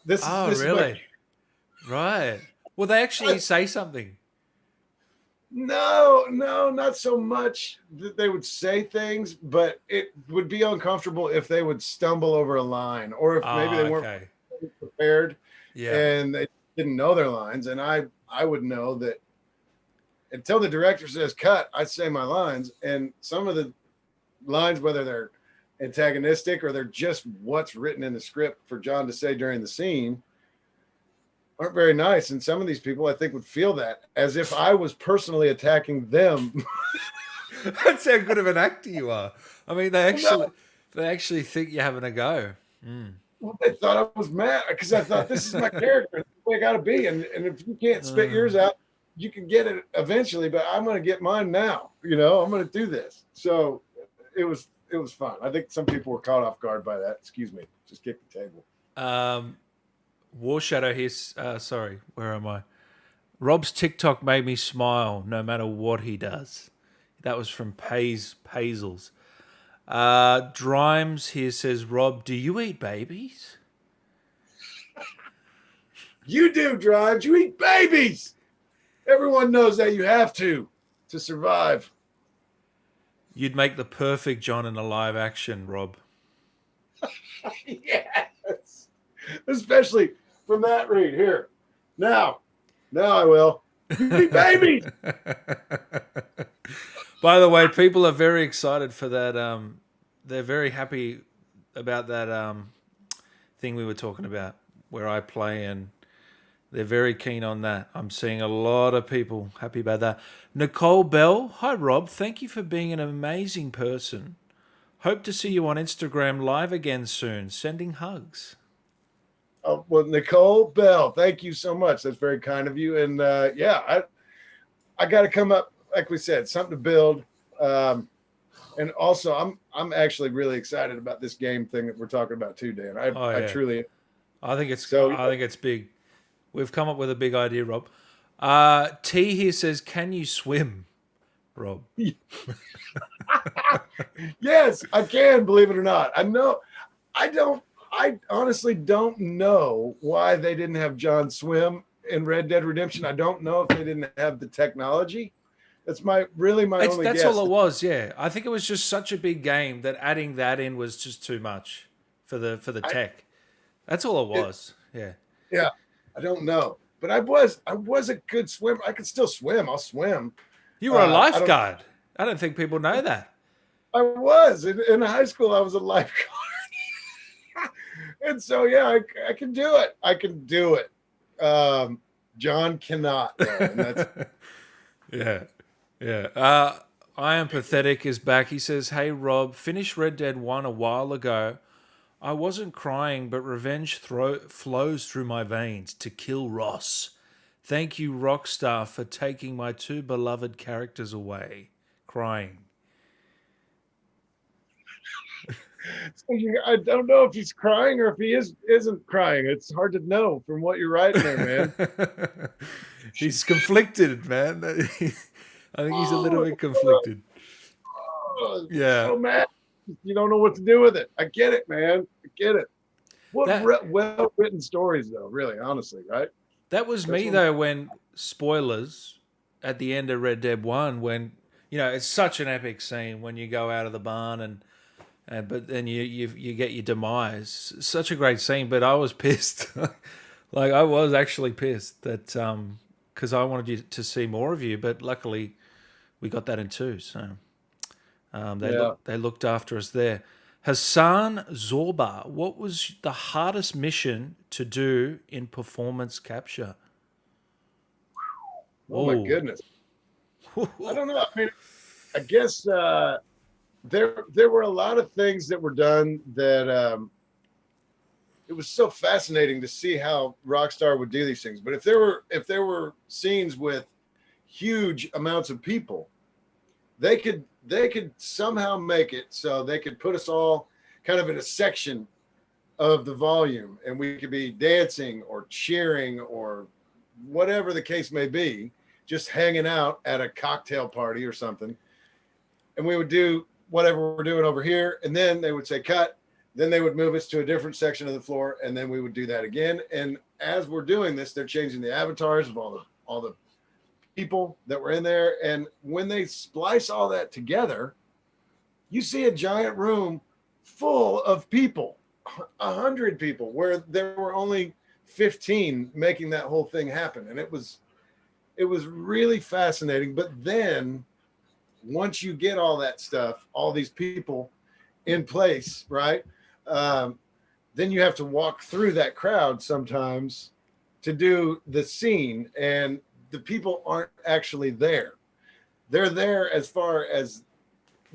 This really? Right. Well, they actually say something. No, not so much that they would say things, but it would be uncomfortable if they would stumble over a line, or if maybe they weren't prepared and they didn't know their lines. And I would know that until the director says cut, I say my lines. And some of the lines, whether they're antagonistic or they're just what's written in the script for John to say during the scene, aren't very nice. And some of these people, I think, would feel that as if I was personally attacking them. That's how good of an actor you are. I mean, they actually think you're having a go. Mm. Well, they thought I was mad because I thought, this is my character. This is the way I got to be. And if you can't spit yours out, you can get it eventually, but I'm going to get mine now. I'm going to do this. So it was fun. I think some people were caught off guard by that. Excuse me. Just kick the table. War Shadow here. Sorry, where am I? Rob's TikTok made me smile no matter what he does. That was from Pazels. Drimes here says, Rob, do you eat babies? You do, Drimes. You eat babies. Everyone knows that you have to survive. You'd make the perfect John in a live action, Rob. Yes. Especially from that read here. Now I will. You eat babies. By the way, people are very excited for that. They're very happy about that thing we were talking about, where I play, and they're very keen on that. I'm seeing a lot of people happy about that. Nicole Bell, hi Rob, thank you for being an amazing person. Hope to see you on Instagram live again soon. Sending hugs. Oh, well, Nicole Bell, thank you so much. That's very kind of you. And I got to come up, like we said, something to build. And also, I'm actually really excited about this game thing that we're talking about too, Dan. I truly. I think it's big. We've come up with a big idea, Rob. T here says, "Can you swim, Rob?" Yes, I can. Believe it or not, I know. I honestly don't know why they didn't have John swim in Red Dead Redemption. I don't know if they didn't have the technology. That's my only guess. That's all it was. Yeah, I think it was just such a big game that adding that in was just too much for the tech. That's all it was. Yeah. I don't know, but I was a good swimmer. I could still swim. I'll swim. You were a lifeguard. I don't think people know that. I was in high school. I was a lifeguard, and so I can do it. I can do it. John cannot. Though, and that's... Yeah. I Am Pathetic is back. He says, "Hey Rob, finished Red Dead 1 a while ago. I wasn't crying, but revenge flows through my veins to kill Ross. Thank you, Rockstar, for taking my two beloved characters away. Crying. So I don't know if he's crying or if he isn't crying. It's hard to know from what you're writing there, man. He's conflicted, man. I think he's a little Oh, bit conflicted. Yeah. so mad. You don't know what to do with it. I get it, man. I get it. What That well written stories, though. Really, honestly, right? that was That's me what. though when spoilers at the end of Red Dead 1 when it's such an epic scene when you go out of the barn and but then you get your demise. Such a great scene, but I was pissed. Like I was actually pissed that because I wanted you to see more of you, but luckily we got that in two. So Yeah. they looked after us there. Hassan Zorba, what was the hardest mission to do in performance capture? Oh my Whoa. goodness. I don't know. I mean, I guess there were a lot of things that were done that it was so fascinating to see how Rockstar would do these things. But if there were scenes with huge amounts of people, they could somehow make it so they could put us all kind of in a section of the volume, and we could be dancing or cheering or whatever the case may be, just hanging out at a cocktail party or something. And we would do whatever we're doing over here, and then they would say cut. Then they would move us to a different section of the floor, and then we would do that again. And as we're doing this, they're changing the avatars of all the people that were in there. And when they splice all that together, you see a giant room full of people, 100 people, where there were only 15 making that whole thing happen. And it was really fascinating. But then once you get all that stuff, all these people in place, right? Then you have to walk through that crowd sometimes to do the scene, and the people aren't actually there. They're there as far as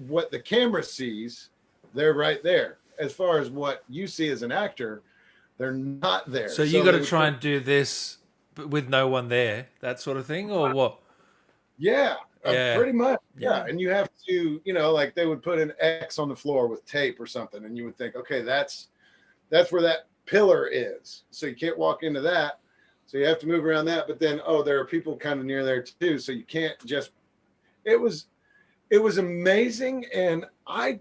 what the camera sees. They're right there. As far as what you see as an actor, they're not there. So you got to try and do this with no one there, that sort of thing, or what? Yeah, Yeah. pretty much. Yeah. Yeah. And you have to, like they would put an X on the floor with tape or something, and you would think, okay, that's where that pillar is. So you can't walk into that. So you have to move around that. But then, there are people kind of near there too. So you can't just. It was amazing, and I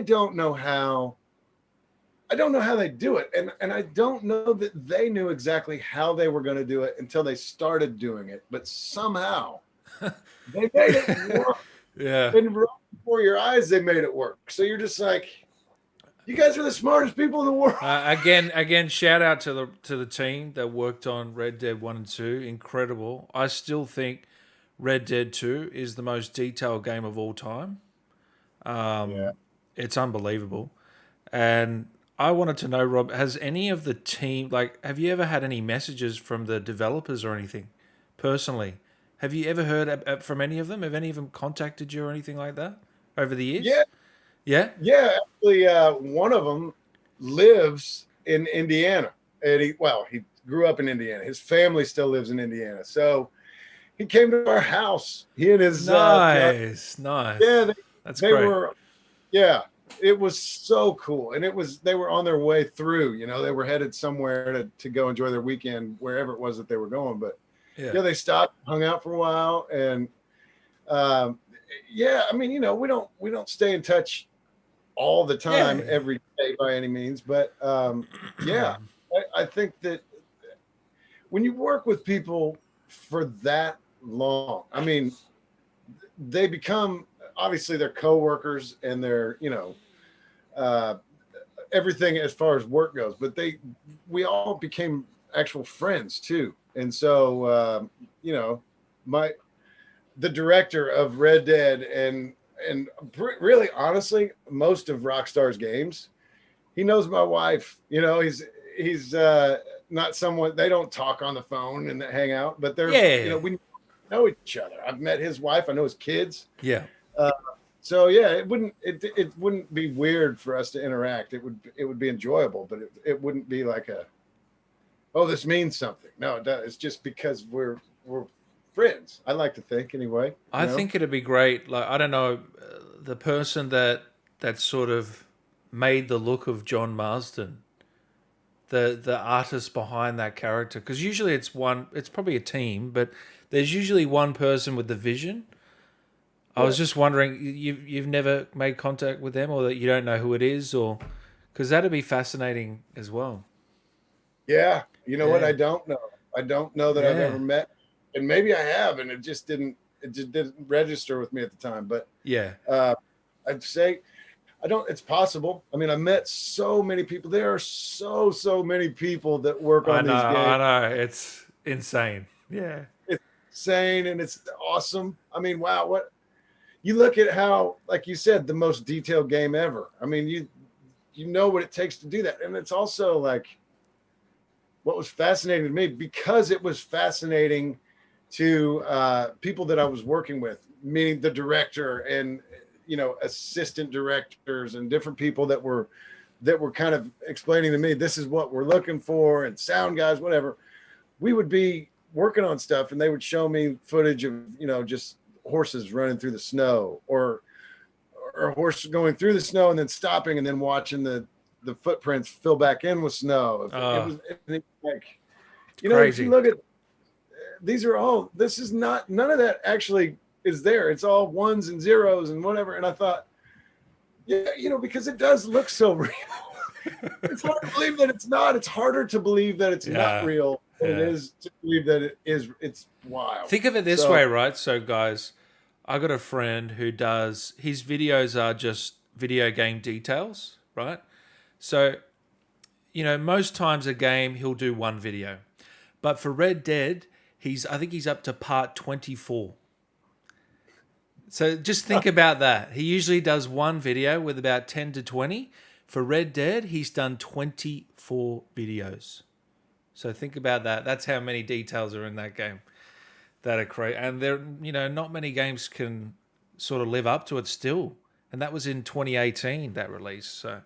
don't know how. I don't know how they do it, and I don't know that they knew exactly how they were going to do it until they started doing it. But somehow they made it work. Yeah. And right before your eyes, they made it work. So you're just like, you guys are the smartest people in the world. Again, shout out to the team that worked on Red Dead 1 and 2. Incredible. I still think Red Dead 2 is the most detailed game of all time. Yeah. It's unbelievable. And I wanted to know, Rob, has any of the team, have you ever had any messages from the developers or anything personally? Have you ever heard from any of them? Have any of them contacted you or anything like that over the years? Yeah. Yeah? Yeah. Actually, one of them lives in Indiana. And he grew up in Indiana. His family still lives in Indiana. So he came to our house. He and his Nice. yeah, That's they great. were, yeah, it was so cool. And they were on their way through, they were headed somewhere to go enjoy their weekend, wherever it was that they were going. But Yeah. they stopped, hung out for a while. And I mean, we don't stay in touch all the time, every day by any means. But I think that when you work with people for that long, I mean, they become, obviously they're coworkers and they're, everything as far as work goes, but we all became actual friends too. And so, the director of Red Dead and really honestly, most of Rockstar's games, he knows my wife. He's not someone, they don't talk on the phone and hang out, but they're we know each other. I've met his wife. I know his kids. Yeah. So yeah, it wouldn't be weird for us to interact. It would be enjoyable, but it wouldn't be like oh, this means something. No, it does. It's just because we're friends. I like to think anyway. I think it'd be great. Like, I don't know, the person that sort of made the look of John Marston, the artist behind that character, because usually it's probably a team, but there's usually one person with the vision. I was just wondering, you've never made contact with them, or that you don't know who it is, or because that'd be fascinating as well. Yeah, you know what? Yeah, I don't know. I don't know that I've yeah, ever met, and maybe I have, and it just didn't register with me at the time. But yeah. uh, I'd say I don't. It's possible. I mean, I met so many people. There are so many people that work I on know, these games. I know. It's insane. Yeah, It's insane and it's awesome. I mean, wow, what you look at how, like you said, the most detailed game ever. I mean, you know what it takes to do that, and it's also like what was fascinating to me because it was fascinating to people that I was working with, meaning the director and assistant directors and different people that were kind of explaining to me this is what we're looking for and sound guys, whatever. We would be working on stuff and they would show me footage of just horses running through the snow or a horse going through the snow and then stopping and then watching the footprints fill back in with snow. It was like, if crazy. you look at this is not, none of that actually is there. It's all ones and zeros and whatever. And I thought, yeah, because it does look so real. It's hard to believe that it's not. It's harder to believe that it's not real than it is to believe that it is. It's wild. Think of it this way, right? So, guys, I got a friend who does his videos are just video game details, right? So, most times a game he'll do one video, but for Red Dead, I think he's up to part 24. So just think about that. He usually does one video with about 10 to 20. For Red Dead, he's done 24 videos. So think about that. That's how many details are in that game that are crazy. And there, not many games can sort of live up to it still. And that was in 2018, that release. So,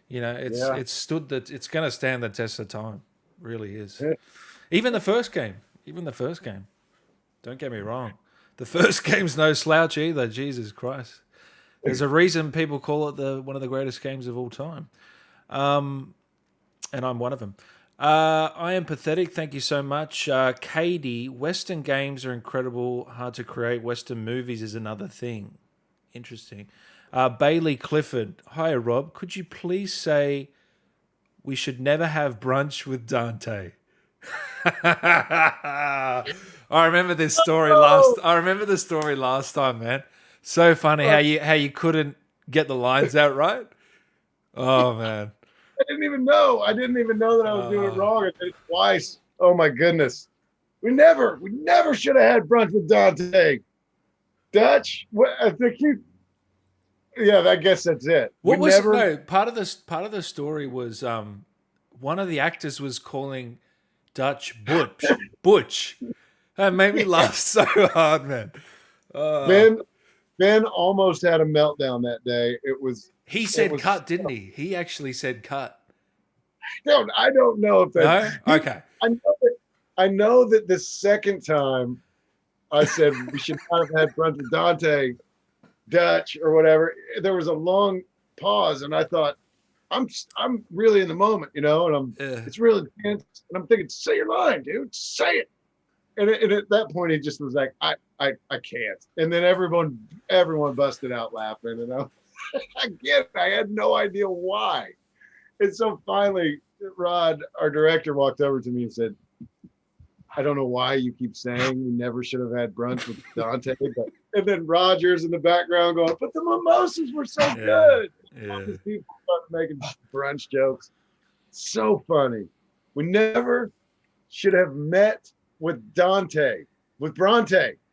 it's stood that it's going to stand the test of time. Really is. Even the first game. Don't get me wrong. The first game's no slouch either. Jesus Christ. There's a reason people call it one of the greatest games of all time. And I'm one of them. I am pathetic. Thank you so much. Katie, Western games are incredible. Hard to create. Western movies is another thing. Interesting. Bailey Clifford. Hi, Rob. Could you please say we should never have brunch with Dante? I remember this story last time, man. So funny how you couldn't get the lines out right. Oh man. I didn't even know that I was doing it wrong. I did it twice. Oh my goodness. We never should have had brunch with Dante. Dutch? I think I guess that's it. Part of the story was one of the actors was calling Dutch Butch. That made me laugh so hard, man. Ben almost had a meltdown that day. He said cut, didn't he? He actually said cut. I don't know if that. No? Okay. I know that the second time I said we should not have had brunch with Dante, Dutch, or whatever, there was a long pause, and I thought, I'm really in the moment, and it's really intense, and I'm thinking, say your line, dude, say it. And at that point, he just was like, I can't. And then everyone busted out laughing, and I had no idea why. And so finally, Rod, our director, walked over to me and said, I don't know why you keep saying we never should have had brunch with Dante. And then Roger's in the background going, but the mimosas were so good. Yeah. People started making brunch jokes. So funny. We never should have met with Bronte.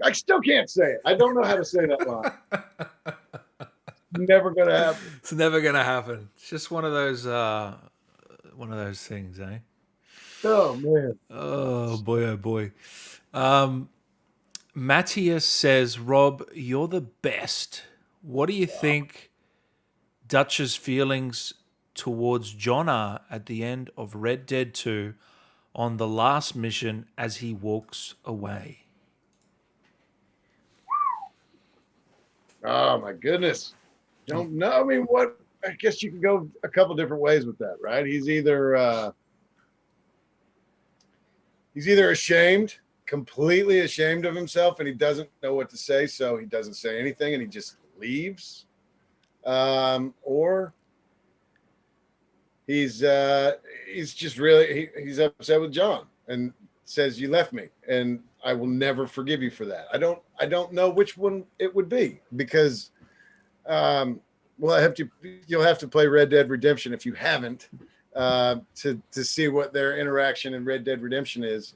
I still can't say it. I don't know how to say that line. Never gonna happen. It's never gonna happen. It's just one of those things, eh? Oh man. Oh boy. Matthias says, Rob, you're the best. What do you think Dutch's feelings towards John are at the end of Red Dead 2 on the last mission as he walks away? Oh my goodness. Don't know. I mean, what? I guess you can go a couple different ways with that, right? He's either ashamed, completely ashamed of himself, and he doesn't know what to say, so he doesn't say anything and he just leaves. Or he's just really he's upset with John and says, "You left me, and I will never forgive you for that." I don't know which one it would be, because well, you'll have to play Red Dead Redemption if you haven't, to see what their interaction in Red Dead Redemption is.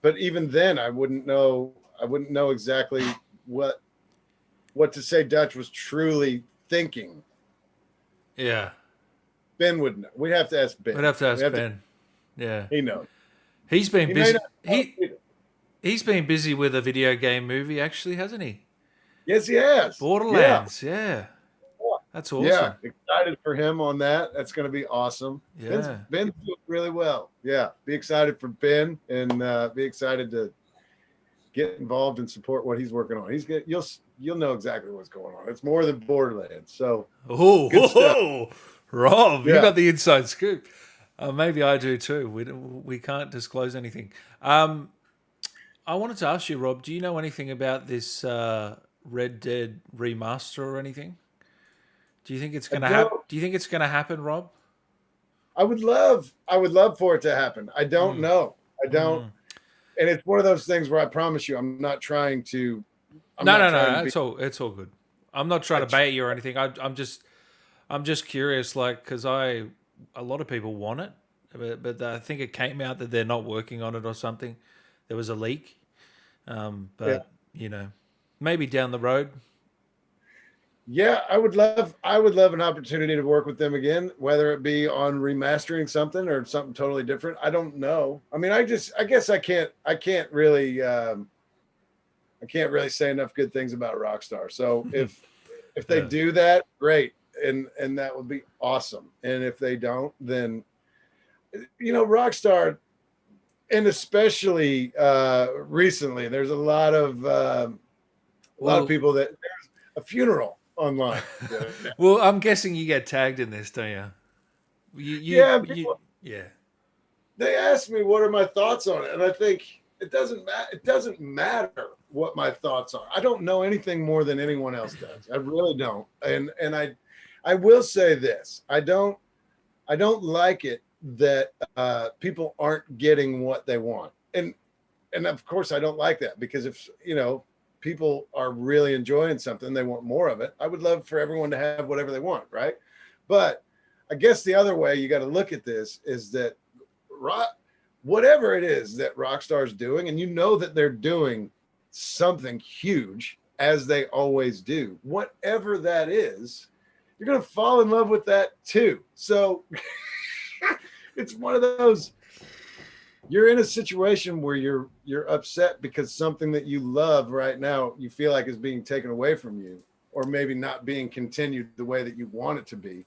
But even then, I wouldn't know exactly what to say Dutch was truly thinking. Yeah. Ben would know. We'd have to ask Ben. We'd have to ask Ben. Yeah. He knows. He's been He busy. may not. He's been busy with a video game movie, actually, hasn't he? Yes, he has. Borderlands. Yeah. That's awesome. Yeah, excited for him on that. That's going to be awesome. Yeah. Ben's doing really well. Yeah, be excited for Ben, and be excited to get involved and support what he's working on. You'll know exactly what's going on. It's more than Borderlands. So, Rob, Yeah. you got the inside scoop. Maybe I do too. We can't disclose anything. I wanted to ask you, Rob, do you know anything about this Red Dead remaster or anything? Do you think it's going to happen? Do you think it's going to happen, Rob? I would love for it to happen. I don't know. I don't. And it's one of those things where I promise you, I'm not trying to. No. It's all good. I'm not trying to bait you or anything. I'm just curious, like, because a lot of people want it, but I think it came out that they're not working on it or something. There was a leak, but maybe down the road. Yeah, I would love an opportunity to work with them again, whether it be on remastering something or something totally different. I don't know. I mean, I guess I can't really say enough good things about Rockstar. So if they do that, great. And that would be awesome. And if they don't, then Rockstar, and especially recently, there's a lot of people that there's a funeral online. Well, I'm guessing you get tagged in this, don't you? Yeah. They asked me what are my thoughts on it, and I think it doesn't matter. It doesn't matter what my thoughts are. I don't know anything more than anyone else does. I really don't. And I will say this: I don't like it that people aren't getting what they want, and of course I don't like that, because if people are really enjoying something, they want more of it. I would love for everyone to have whatever they want, right? But I guess the other way you got to look at this is that whatever it is that Rockstar's doing, and that they're doing something huge, as they always do, whatever that is, you're going to fall in love with that too. So it's one of those, you're in a situation where you're upset because something that you love right now you feel like is being taken away from you, or maybe not being continued the way that you want it to be.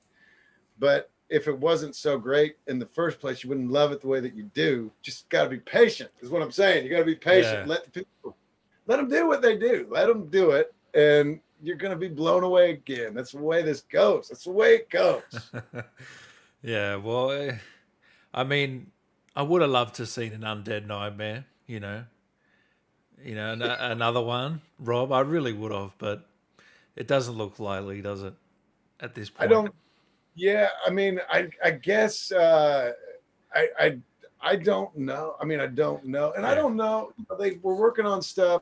But if it wasn't so great in the first place, you wouldn't love it the way that you do. Just got to be patient is what I'm saying. You got to be patient. Yeah. Let them do what they do. Let them do it, and you're going to be blown away again. That's the way this goes. That's the way it goes. Yeah, well, I mean, I would have loved to have seen an Undead Nightmare, another one, Rob. I really would have, but it doesn't look likely, does it, at this point? I mean, I guess I don't know. I mean, I don't know. And I don't know. They were working on stuff.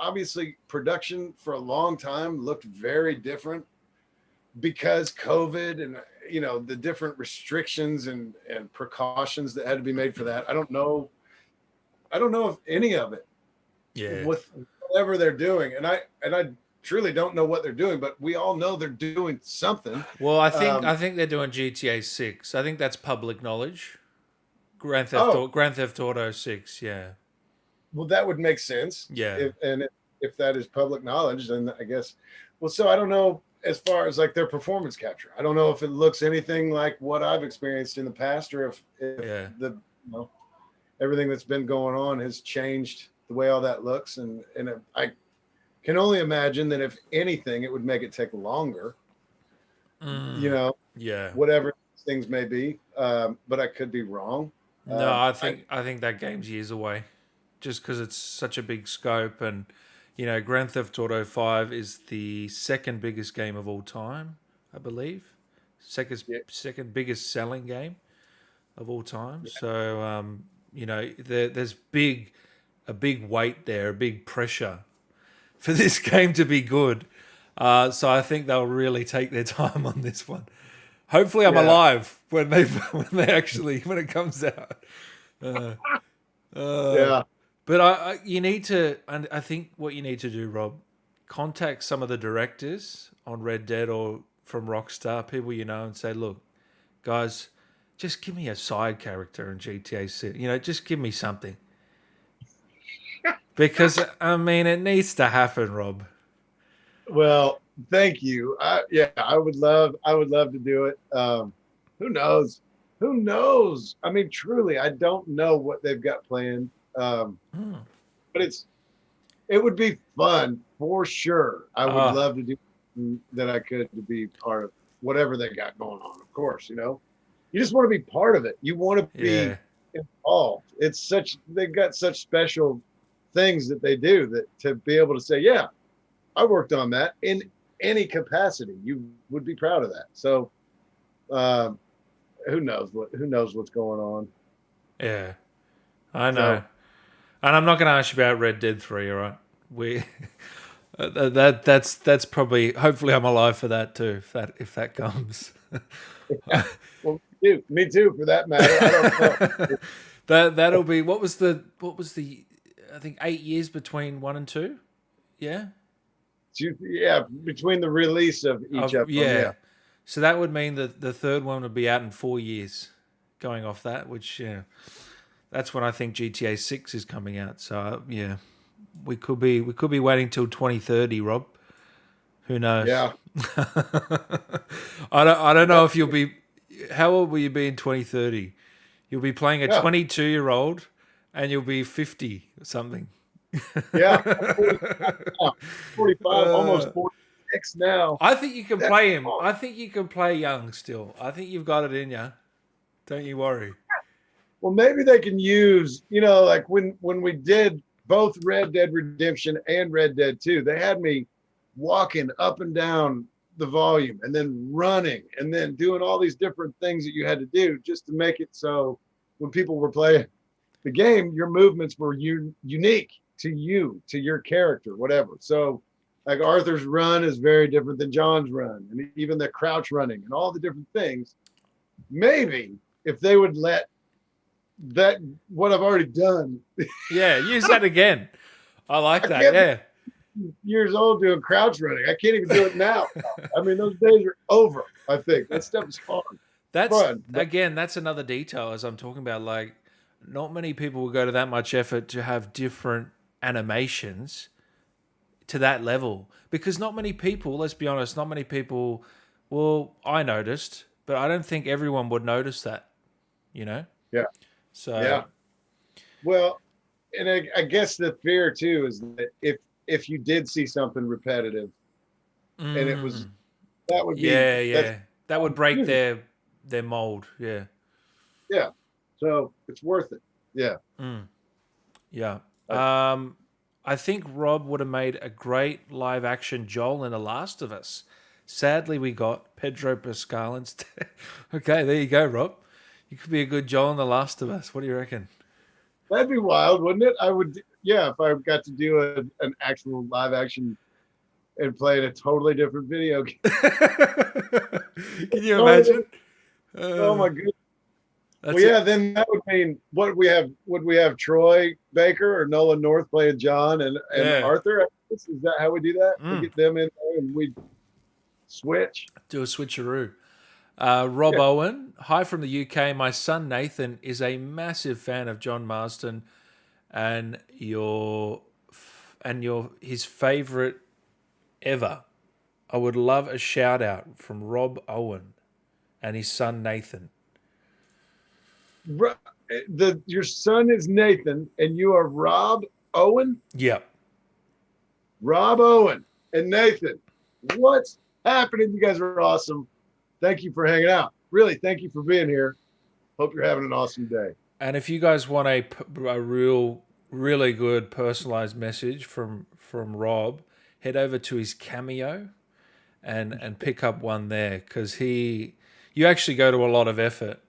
Obviously, production for a long time looked very different because COVID and, the different restrictions and precautions that had to be made for that. I don't know if any of it with whatever they're doing. And I truly don't know what they're doing, but we all know they're doing something. Well, I think they're doing GTA 6. I think that's public knowledge. Grand Theft Auto 6, yeah. Well, that would make sense. Yeah. If that is public knowledge, then I guess. Well, so I don't know. as far as like their performance capture. I don't know if it looks anything like what I've experienced in the past, or if Yeah. the everything that's been going on has changed the way all that looks. And I can only imagine that if anything, it would make it take longer. Yeah. Whatever things may be, but I could be wrong. No, I think that game's years away, just because it's such a big scope, and Grand Theft Auto 5 is the second biggest game of all time, I believe. Second biggest selling game of all time. Yeah. So there's a big weight there, a big pressure for this game to be good. So I think they'll really take their time on this one. Hopefully, I'm alive when it comes out. Yeah. But you need to, and I think what you need to do, Rob, contact some of the directors on Red Dead or from Rockstar, people and say, look, guys, just give me a side character in GTA 6. Just give me something. Because, I mean, it needs to happen, Rob. Well, thank you. I would love to do it. Who knows? I mean, truly, I don't know what they've got planned. But it would be fun for sure. I would love to do that. I could to be part of whatever they got going on. Of course, you just want to be part of it. You want to be involved. They've got such special things that they do that to be able to say, yeah, I worked on that in any capacity. You would be proud of that. So, who knows what's going on? Yeah, I know. So, and I'm not going to ask you about Red Dead 3. All right, we that's probably. Hopefully, I'm alive for that too. If that comes. Yeah. Well, me too. For that matter, I don't know. That'll be what was the I think 8 years between 1 and 2. Yeah. Yeah, between the release of each of them. Yeah. So that would mean that the third one would be out in 4 years, going off that, which that's when I think GTA 6 is coming out. So we could be waiting till 2030, Rob. Who knows? Yeah. I don't know if you'll be. How old will you be in 2030? You'll be playing a 22-year-old, and you'll be 50 or something. Yeah, 45, almost 46 now. I think you can play him. I think you can play young still. I think you've got it in you. Don't you worry. Well, maybe they can use, like when we did both Red Dead Redemption and Red Dead 2, they had me walking up and down the volume and then running and then doing all these different things that you had to do just to make it so when people were playing the game, your movements were unique to you, to your character, whatever. So like Arthur's run is very different than John's run, and even the crouch running and all the different things. Maybe if they would let that, what I've already done. Yeah, use that again. I like that. Yeah. Years old doing crouch running. I can't even do it now. I mean, those days are over. I think that stuff is fun. That's fun. Again, that's another detail as I'm talking about. Like, not many people will go to that much effort to have different animations to that level, because not many people, let's be honest, well, I noticed, but I don't think everyone would notice that, Yeah. So yeah. Well, and I guess the fear too is that if you did see something repetitive and it was, that would be that would break their mold. Yeah. So it's worth it. Yeah. Yeah. I think Rob would have made a great live action Joel in The Last of Us. Sadly, we got Pedro Pascal instead. Okay, there you go, Rob. You could be a good Joel in The Last of Us. What do you reckon? That'd be wild, wouldn't it? I would. Yeah, if I got to do an actual live action and play in a totally different video game. Can you imagine? Oh my goodness. Then that would mean would we have Troy Baker or Nolan North playing John and Arthur? Is that how we do that? We get them in there and we switch. Do a switcheroo. Rob Owen, hi from the UK. My son Nathan is a massive fan of John Marston, and his favorite ever. I would love a shout out from Rob Owen and his son Nathan. Your son is Nathan, and you are Rob Owen. Yep. Rob Owen and Nathan. What's happening? You guys are awesome. Thank you for hanging out. Really, thank you for being here. Hope you're having an awesome day. And if you guys want a really good personalized message from Rob, head over to his Cameo and pick up one there, because you actually go to a lot of effort.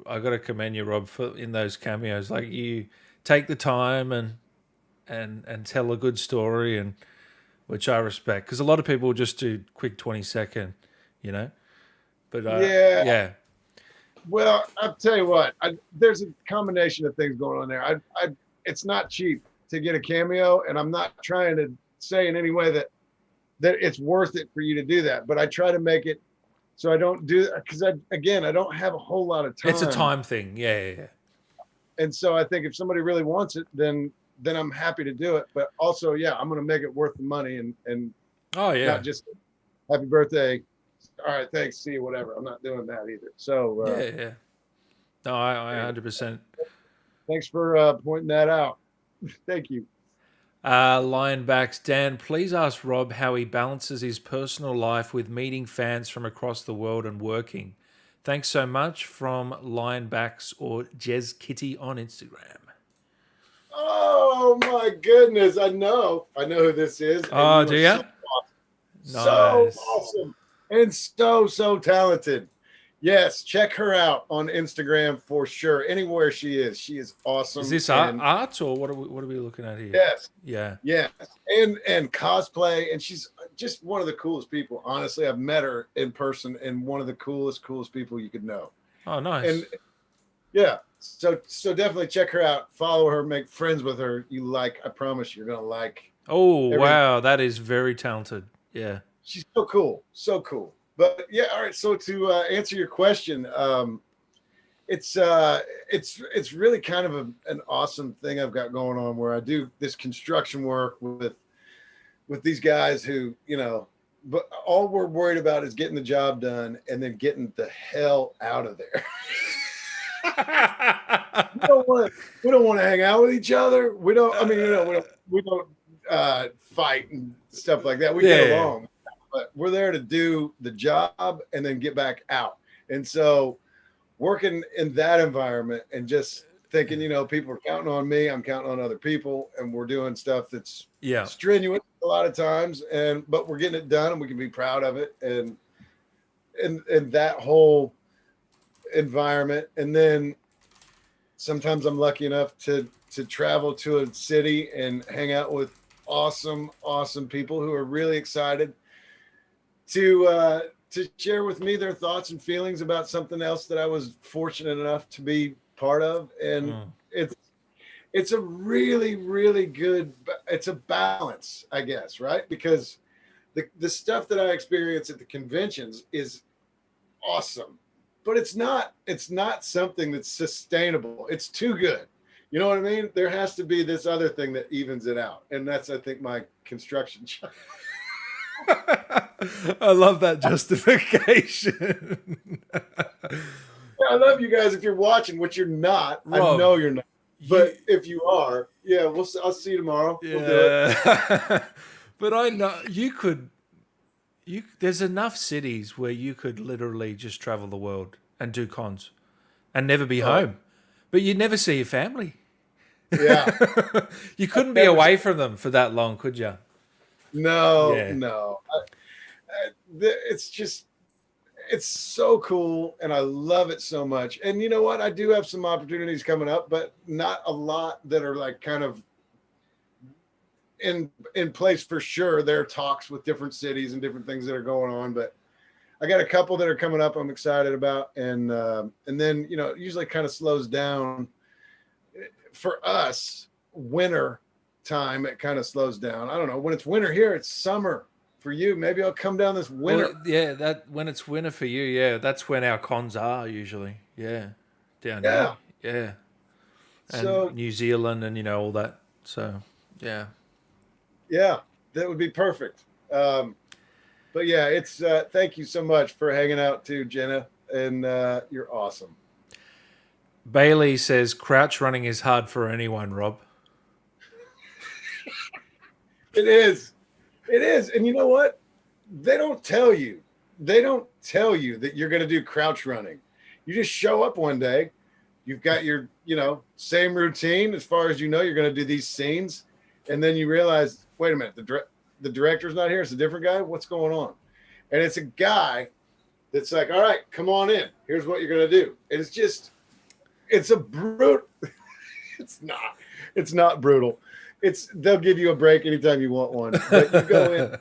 I got to commend you, Rob, for in those cameos. Like, you take the time and tell a good story, and which I respect, because a lot of people just do quick 20-second, you know. But yeah. Well, I'll tell you what. There's a combination of things going on there. It's not cheap to get a cameo, and I'm not trying to say in any way that it's worth it for you to do that. But I try to make it so I don't do that, because I don't have a whole lot of time. It's a time thing. Yeah. And so I think if somebody really wants it, then I'm happy to do it. But also, yeah, I'm going to make it worth the money and oh yeah, not just happy birthday. All right, thanks. See you. Whatever. I'm not doing that either. So yeah. No, I 100%. Thanks for pointing that out. Thank you. Lionbacks, Dan, please ask Rob how he balances his personal life with meeting fans from across the world and working. Thanks so much, from Lionbacks or Jez Kitty on Instagram. Oh my goodness. I know who this is. Oh, do you? So awesome. And so talented. Yes, check her out on Instagram for sure. Anywhere she is awesome. Is this art or what are we looking at here? Yes. Yeah. Yes. And cosplay, and she's just one of the coolest people. Honestly, I've met her in person, and one of the coolest people you could know. Oh, nice. And yeah, so definitely check her out. Follow her, make friends with her. I promise you're gonna like. Oh, wow, that is very talented. Yeah. She's so cool. But yeah, all right. So to answer your question, it's really kind of an awesome thing I've got going on, where I do this construction work with these guys who, but all we're worried about is getting the job done and then getting the hell out of there. we don't want to hang out with each other. We don't fight and stuff like that. We get along. But we're there to do the job and then get back out. And so working in that environment and just thinking, people are counting on me, I'm counting on other people, and we're doing stuff that's strenuous a lot of times, but we're getting it done and we can be proud of it. And that whole environment. And then sometimes I'm lucky enough to travel to a city and hang out with awesome people who are really excited to share with me their thoughts and feelings about something else that I was fortunate enough to be part of. And it's a really, really good, it's a balance, I guess, right? Because the stuff that I experience at the conventions is awesome, but it's not something that's sustainable. It's too good. You know what I mean? There has to be this other thing that evens it out. And that's, I think, my construction job. I love that justification. I love you guys if you're watching, which you're not. Rob, I know you're not. But if you are, I'll see you tomorrow. Yeah. We'll do it. But I know there's enough cities where you could literally just travel the world and do cons and never be home. But you'd never see your family. Yeah. You couldn't be away from them for that long, could you? No. It's so cool, and I love it so much. And you know what? I do have some opportunities coming up, but not a lot that are like kind of in place for sure. There are talks with different cities and different things that are going on, but I got a couple that are coming up I'm excited about. And then, it usually kind of slows down for us. Winter time, it kind of slows down. I don't know. When it's winter here, it's summer for you. Maybe I'll come down this winter. Well, that when it's winter for you, that's when our cons are usually. Down here. Yeah. And so, New Zealand and all that. So, yeah. Yeah, that would be perfect. But yeah, it's thank you so much for hanging out too, Jenna, and you're awesome. Bailey says crouch running is hard for anyone, Rob. It is. It is. And you know what? They don't tell you. They don't tell you that you're going to do crouch running. You just show up one day. You've got your, same routine as far as you know. You're going to do these scenes. And then you realize, wait a minute, the director's not here. It's a different guy. What's going on? And it's a guy that's like, all right, come on in. Here's what you're going to do. And it's a brute. It's not brutal. They'll give you a break anytime you want one. But you go in,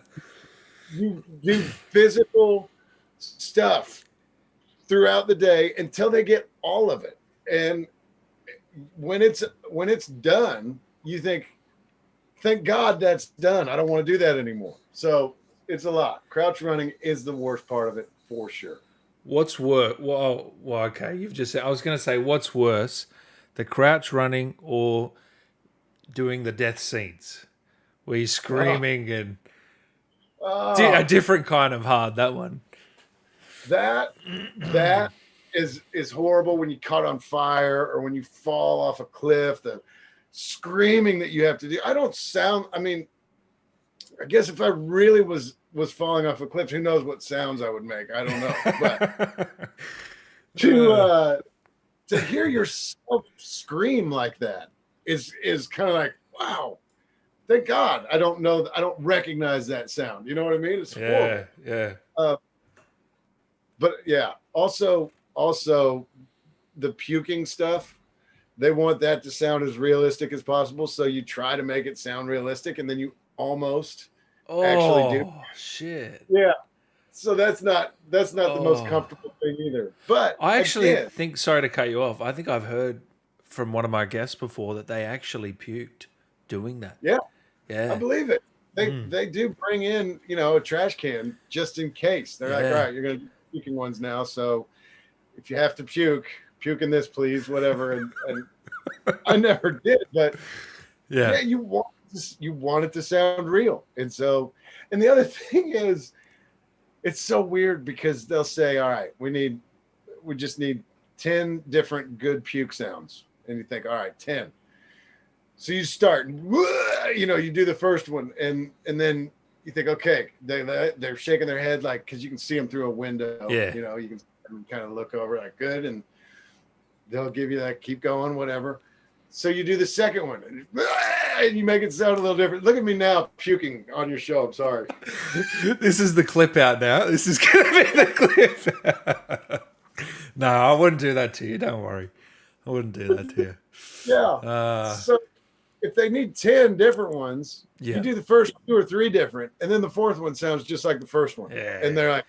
you do physical stuff throughout the day until they get all of it. And when it's done, you think, thank God that's done. I don't want to do that anymore. So it's a lot. Crouch running is the worst part of it for sure. What's worse? Well, okay. You've just said. I was going to say, what's worse, the crouch running or doing the death scenes where you're screaming and a different kind of hard, that one. That is horrible when you caught on fire or when you fall off a cliff, the screaming that you have to do. I guess if I really was falling off a cliff, who knows what sounds I would make. I don't know. But to hear yourself scream like that is kind of like, wow, thank God. I don't recognize that sound. You know what I mean? It's horrible. Yeah. But yeah, also the puking stuff, they want that to sound as realistic as possible. So you try to make it sound realistic and then you almost actually do. Oh, shit. Yeah. So that's not the most comfortable thing either. But I actually think, sorry to cut you off, I think I've heard from one of my guests before that they actually puked doing that. Yeah. Yeah. I believe it. They do bring in, a trash can just in case. They're like, all right, you're going to do puking ones now. So if you have to puke in this, please, whatever. And I never did, but yeah, you want it to sound real. And so, and the other thing is, it's so weird because they'll say, all right, we just need 10 different good puke sounds. And you think, all right, 10. So you start, you do the first one and then you think, okay, they're shaking their head like, because you can see them through a window. Yeah. You can kind of look over like good, and they'll give you that keep going, whatever. So you do the second one and you make it sound a little different. Look at me now puking on your show. I'm sorry. This is the clip out now. This is going to be the clip. No, I wouldn't do that to you. Don't worry. I wouldn't do that to you. Yeah. So if they need 10 different ones, you do the first 2 or 3 different, and then the fourth one sounds just like the first one. Yeah. And they're like,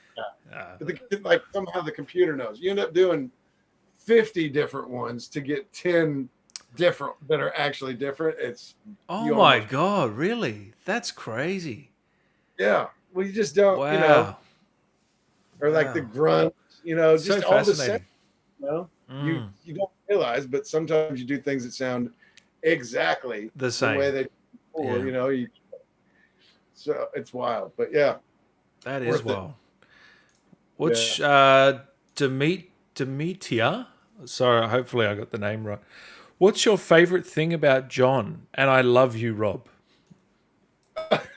like somehow the computer knows. You end up doing 50 different ones to get 10 different that are actually different. Oh my God, really? That's crazy. Yeah. Well, you just don't, or like the grunt, just so all the fascinating. You don't realize, but sometimes you do things that sound exactly the same way they do, so it's wild. But yeah, that is wild. Which Demetia, sorry, hopefully I got the name right. What's your favorite thing about John? And I love you, Rob.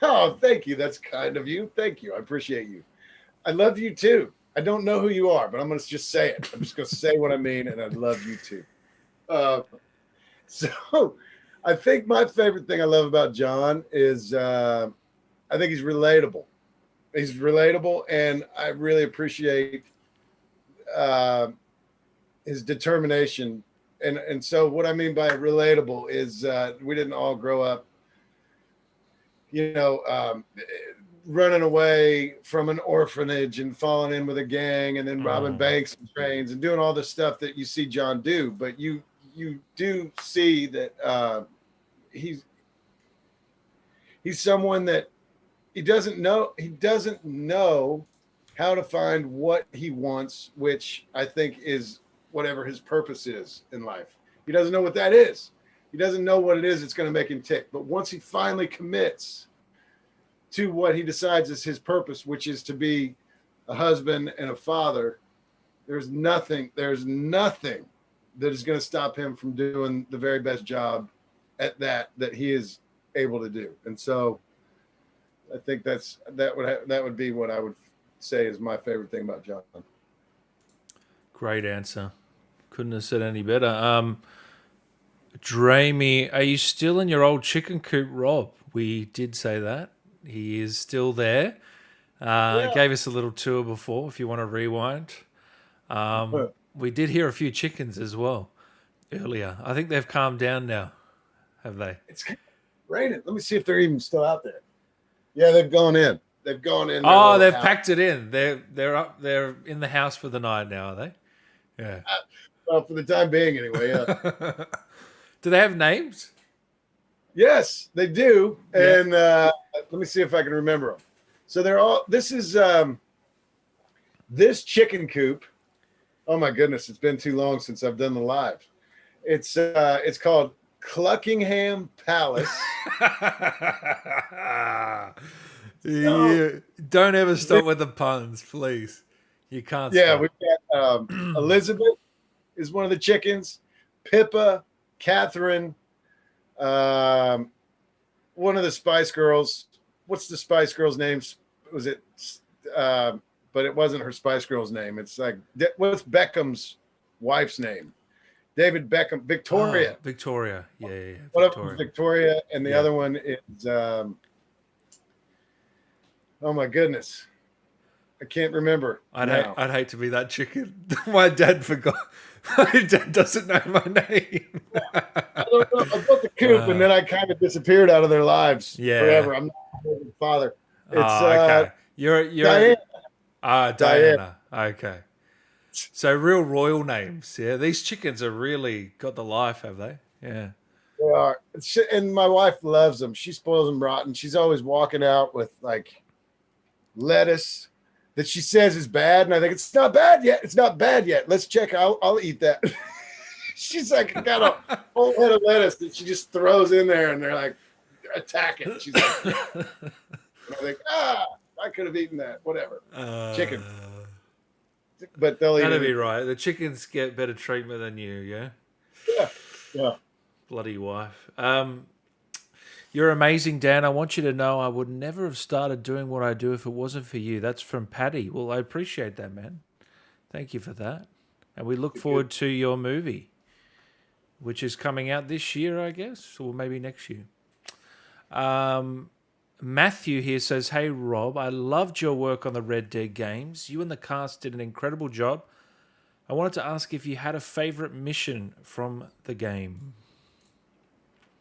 Oh, thank you. That's kind of you. Thank you. I appreciate you. I love you too. I don't know who you are, but I'm going to just say it. I'm just going to say what I mean, and I love you too. So I think my favorite thing I love about John is I think he's relatable. He's relatable, and I really appreciate his determination. And so what I mean by relatable is we didn't all grow up, running away from an orphanage and falling in with a gang and then robbing banks and trains and doing all the stuff that you see John do. But you do see that he's someone that he doesn't know how to find what he wants, which I think is whatever his purpose is in life. He doesn't know what that is. He doesn't know what it is that's going to make him tick. But once he finally commits to what he decides is his purpose, which is to be a husband and a father, there's nothing that is going to stop him from doing the very best job at that he is able to do. And so I think that would be what I would say is my favorite thing about John. Great answer. Couldn't have said any better. Dramey, are you still in your old chicken coop, Rob? We did say that. He is still there. Gave us a little tour before, if you want to rewind. We did hear a few chickens as well earlier. I think they've calmed down now, have they? It's raining. Let me see if they're even still out there. Yeah, they've gone in. They've gone in. Oh, they've packed it in. They're up. They're in the house for the night now, are they? Yeah. Well, for the time being, anyway. Yeah. Do they have names? Yes, they do. Yeah. And let me see if I can remember them. So they're all. This is this chicken coop. Oh my goodness, it's been too long since I've done the live. It's called Cluckingham Palace. Yeah. Don't ever stop with the puns, please. You can't. Yeah, stop. we've got Elizabeth is one of the chickens. Pippa, Catherine, one of the Spice Girls. What's the Spice Girls' name? Was it? But it wasn't her Spice Girls' name. It's like, what's Beckham's wife's name? David Beckham. Victoria. Oh, Victoria. Yeah. One of them is Victoria, and the other one is. Oh my goodness, I can't remember. I'd hate to be that chicken. My dad forgot. My dad doesn't know my name. I don't know. I built the coop, and then I kind of disappeared out of their lives forever. I'm not a father. It's okay. You're Diana. Diana. Okay. So real royal names. Yeah, these chickens are really got the life, have they? Yeah. They are. And my wife loves them. She spoils them rotten. She's always walking out with like lettuce that she says is bad, and I think it's not bad yet. It's not bad yet. Let's check. I'll eat that. She's like got a whole head of lettuce that she just throws in there, and they're like attacking. She's like, and I think, I could have eaten that. Whatever. Chicken. But they'll eat it. That'd be right. The chickens get better treatment than you, yeah? Yeah. Bloody wife. You're amazing, Dan. I want you to know I would never have started doing what I do if it wasn't for you. That's from Patty. Well, I appreciate that, man. Thank you for that. And we look forward to your movie, which is coming out this year, I guess, or maybe next year. Matthew here says, hey, Rob, I loved your work on the Red Dead games. You and the cast did an incredible job. I wanted to ask if you had a favorite mission from the game.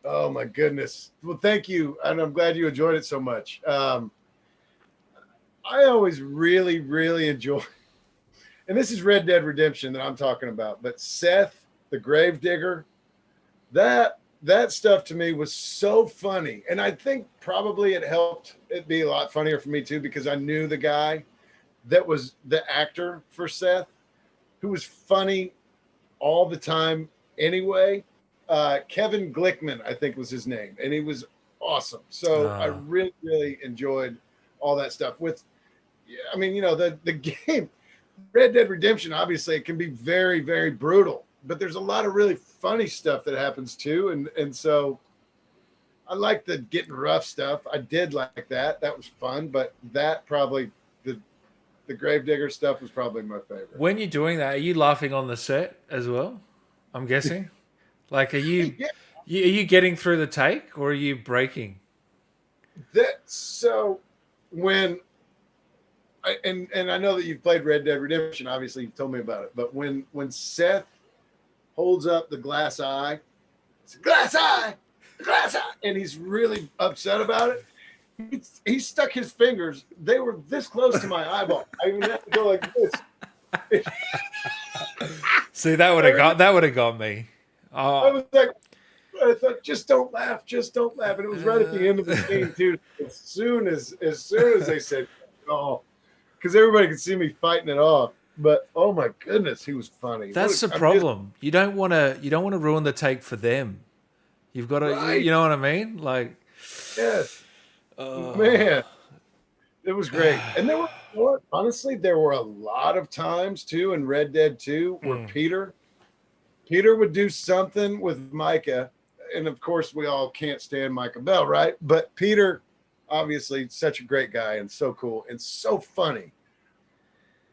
Oh, my goodness. Well, thank you. And I'm glad you enjoyed it so much. I always really, really enjoy, and this is Red Dead Redemption that I'm talking about, but Seth, the Gravedigger, that stuff to me was so funny. And I think probably it helped it be a lot funnier for me too, because I knew the guy that was the actor for Seth, who was funny all the time anyway. Kevin Glickman, I think was his name, and he was awesome. So I really, really enjoyed all that stuff I mean, the game, Red Dead Redemption, obviously it can be very, very brutal, but there's a lot of really funny stuff that happens too. And so I like the getting rough stuff. I did like that. That was fun, but that probably the Gravedigger stuff was probably my favorite. When you're doing that, are you laughing on the set as well? I'm guessing. Like, are you getting through the take, or are you breaking? So when and I know that you've played Red Dead Redemption, obviously you've told me about it, but when Seth holds up the glass eye, it's glass eye, and he's really upset about it. He stuck his fingers. They were this close to my eyeball. I even had to go like this. See, that would have got me. I was like, I thought, just don't laugh, and it was right at the end of the game too. As soon as they said, oh, because everybody could see me fighting it off. But oh my goodness, he was funny. That's the problem. You don't want to ruin the take for them. You've got to, Right. you know what I mean? Like, yes, man. It was great. And there were, you know what, honestly, there were a lot of times too in Red Dead 2 where Peter would do something with Micah. And of course, we all can't stand Micah Bell, right? But Peter, obviously, such a great guy and so cool and so funny.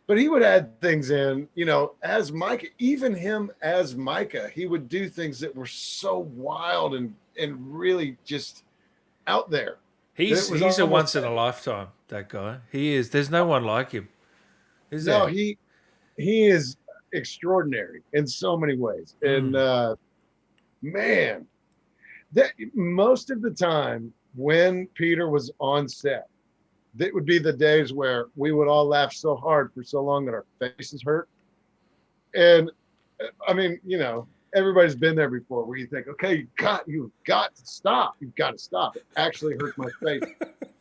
But he would add things in, you know, as Micah, even him as Micah, he would do things that were so wild and really just out there. He's a once in a lifetime, that guy. He is. There's no one like him. Is No, there? he is extraordinary in so many ways. And man, that most of the time when Peter was on set, that would be the days where we would all laugh so hard for so long that our faces hurt. And I mean, you know, everybody's been there before where you think, okay, you've got to stop. You've got to stop. It actually hurts my face.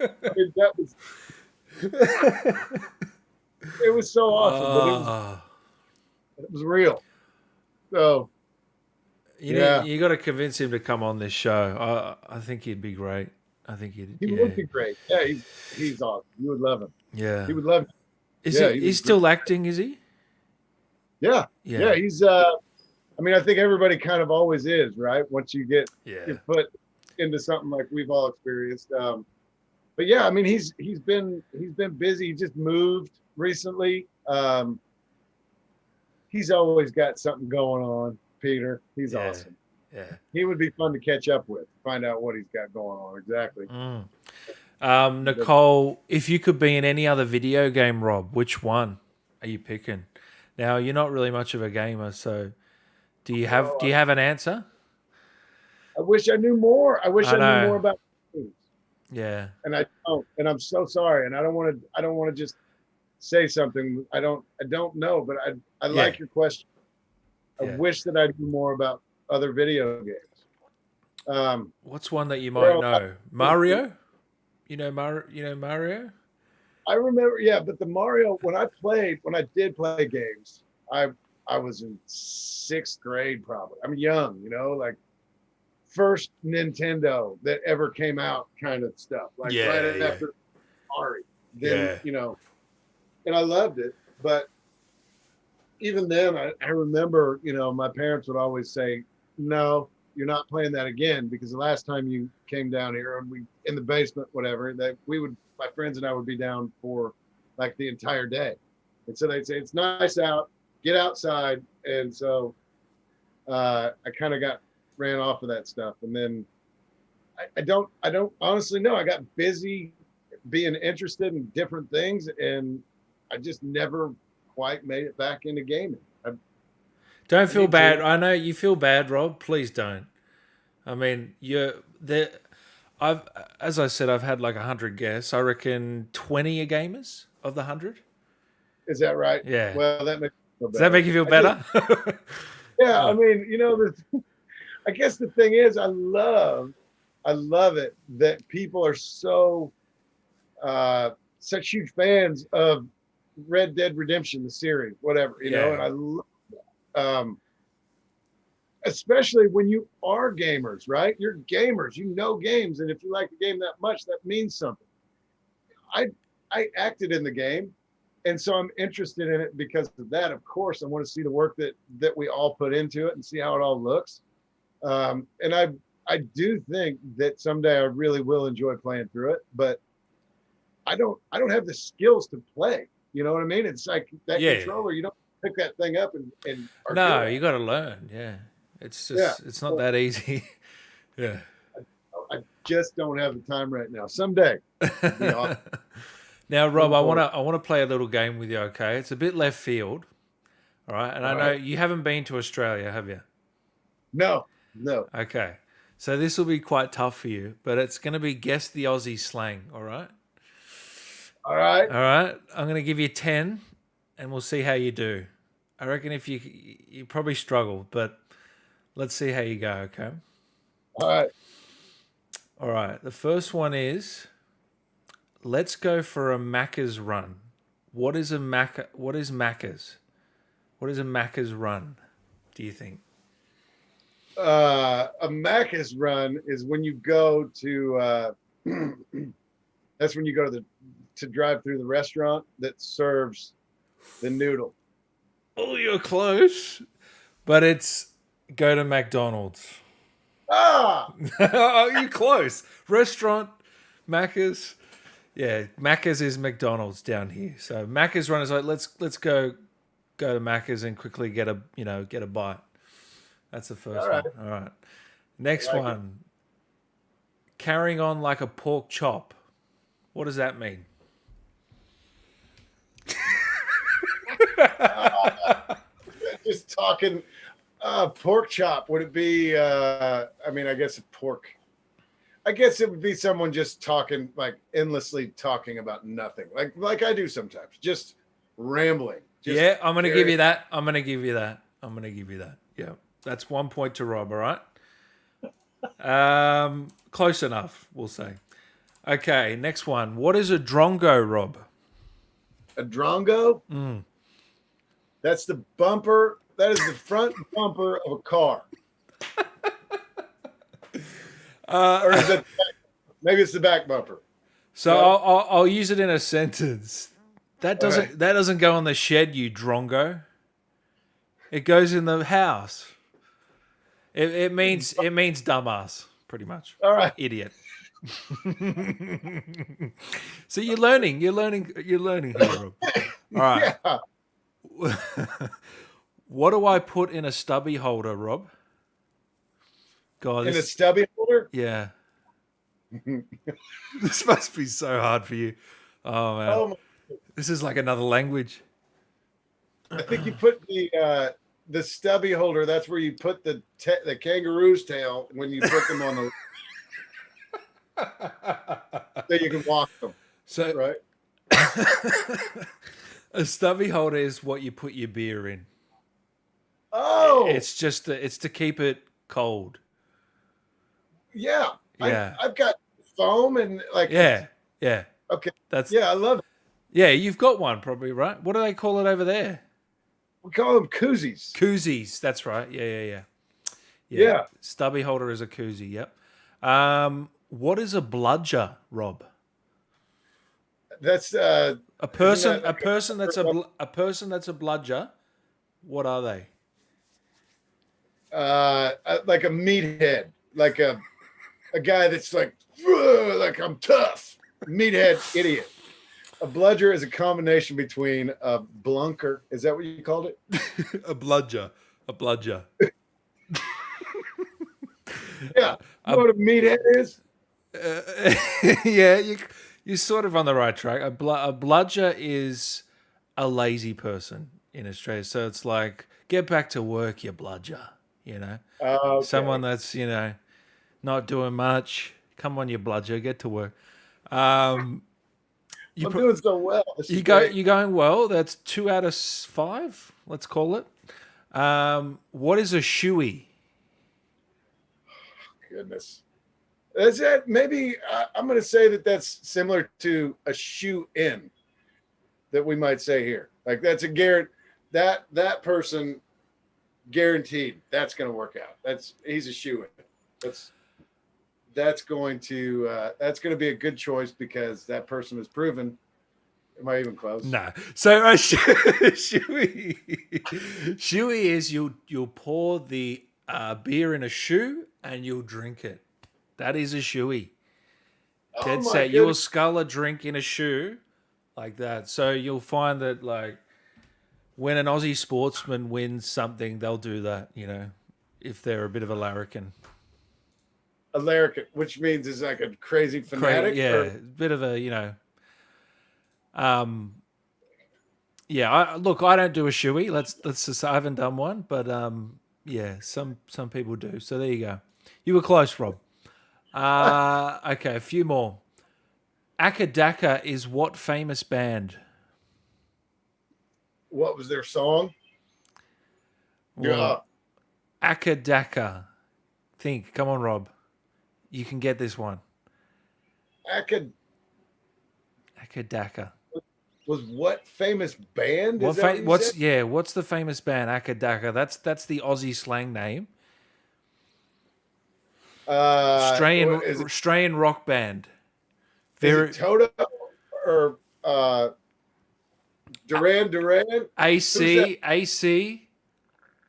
I mean, it was so awesome, but it was real. So you got to convince him to come on this show. I think he'd be great. I think he would be great. Yeah, he's awesome. You would love him. Yeah, he would love him. He's still acting, is he? Yeah. He's. I mean, I think everybody kind of always is, right? Once you get your foot into something like we've all experienced. But yeah, I mean, he's been busy. He just moved recently. He's always got something going on. Peter, he's awesome. Yeah, he would be fun to catch up with, find out what he's got going on exactly. Nicole, if you could be in any other video game, Rob, which one are you picking? Now, you're not really much of a gamer, so do you have an answer? I wish I knew more. I wish I knew more about things. Yeah, and I don't, and I'm so sorry. And I don't want to just say something. I don't know, but I like your question. I wish that I knew more about other video games. What's one that you might know? Mario? You know Mario? I remember, but the Mario, when I did play games, I was in 6th grade probably. I'm young, you know, like first Nintendo that ever came out kind of stuff. Like after Mario. Then, you know, and I loved it. But even then, I remember, you know, my parents would always say, no, you're not playing that again, because the last time you came down here and we in the basement, whatever, that my friends and I would be down for like the entire day. And so they'd say, it's nice out, get outside. And so I kind of ran off of that stuff. And then I don't honestly know. I got busy being interested in different things, and I just never quite made it back into gaming. Don't feel bad. I know you feel bad, Rob. Please don't. I mean, as I said, I've had like 100 guests. I reckon 20 are gamers of the 100. Is that right? Yeah. Well, that makes me feel better. Does that make you feel better? Yeah. I mean, you know, I guess the thing is, I love it that people are so such huge fans of Red Dead Redemption, the series, whatever, you know, and I love especially when you are gamers, right? You're gamers, you know games, and if you like the game that much, that means something. I acted in the game, and so I'm interested in it because of that. Of course, I want to see the work that we all put into it and see how it all looks. And I do think that someday I really will enjoy playing through it, but I don't have the skills to play. You know what I mean? It's like that controller, you don't pick that thing up and no, you got to learn. Yeah, it's just it's not that easy. Yeah, I just don't have the time right now. Someday. Now, Rob, I want to play a little game with you. Okay, it's a bit left field. All right, and I know you haven't been to Australia, have you? No. Okay, so this will be quite tough for you, but it's going to be guess the Aussie slang. All right. All right. I'm going to give you 10, and we'll see how you do. I reckon if you probably struggle, but let's see how you go. Okay. All right. The first one is, let's go for a Macca's run. What is Macca's? What is a Macca's run? Do you think? A Macca's run is when you go to. That's when you go to to drive through the restaurant that serves the noodle. Oh, you're close, but it's go to McDonald's. Ah, Oh, you're close. Restaurant, Macca's. Yeah, Macca's is McDonald's down here. So Macca's runners like let's go to Macca's and quickly get a bite. That's the first all right. one. All right. Next I like one. Carrying on like a pork chop. What does that mean? Just talking pork chop. Would it be? I mean, I guess a pork. I guess it would be someone just talking, like endlessly talking about nothing, like I do sometimes, just rambling. Just Yeah, I'm gonna give you that. I'm gonna give you that. Yeah, that's 1 point to Rob. All right. Close enough, we'll say. Okay, next one. What is a drongo, Rob? A drongo. That's the bumper. That is the front bumper of a car. Or is it? Maybe it's the back bumper. So Yeah. I'll use it in a sentence. That doesn't go on the shed, you drongo. It goes in the house. It means dumbass, pretty much. All right. Idiot. So you're learning here, Rob. All right. Yeah. What do I put in a stubby holder, Rob? God, In a stubby holder. yeah. This must be so hard for you. Oh man, Oh, this is like another language. I think you put the stubby holder. That's where you put the kangaroo's tail when you put them on the. So you can walk them. So Right. a stubby holder is what you put your beer in. Oh, It's just it's to keep it cold. yeah. Yeah. I've got foam and like. Yeah. Okay. That's Yeah, I love it. yeah. You've got one probably, right? What do they call it over there? We call them koozies. Koozies. That's right. Yeah. Yeah. Stubby holder is a koozie. Yep. What is a bludger, Rob? That's A person. Isn't that A person that's a person that's a bludger. What are they? like a meathead, like a guy that's like I'm tough. Meathead idiot. A bludger is a combination between a blunker. Is that what you called it? A bludger. A bludger. Yeah. You know what a meathead is? Yeah, you're sort of on the right track. A bludger is a lazy person in Australia. So it's like, get back to work, you bludger. You know, Okay. someone that's not doing much. Come on, you bludger, get to work. I'm doing so well. This is you're great. going well. That's 2 out of 5. Let's call it. What is a shoey? Goodness. That's it. Maybe I'm going to say that that's similar to a shoe in that we might say here. Like that's a that person guaranteed that's going to work out. He's a shoe in. That's going to be a good choice because that person has proven. Am I even close? No. So a shoey is you'll pour the beer in a shoe and you'll drink it. That is a shoey. Oh Dead my set. You'll goodness. scull a drink in a shoe like that. So you'll find that like when an Aussie sportsman wins something, they'll do that, if they're a bit of a larrikin. A larrikin, which means is like a crazy fanatic. Yeah, or- a bit of a, yeah, look, I don't do a shoey. Let's just, I haven't done one, but yeah, some people do. So there you go. You were close, Rob. Okay, a few more. Akadaka is what famous band? What was their song? Well, Akadaka. Think. Come on, Rob. You can get this one. Akadaka. Was what famous band? Is that what you What's said? what's the famous band? Akadaka. That's the Aussie slang name. Is Australian rock band. it Toto or Duran. Who's that? AC.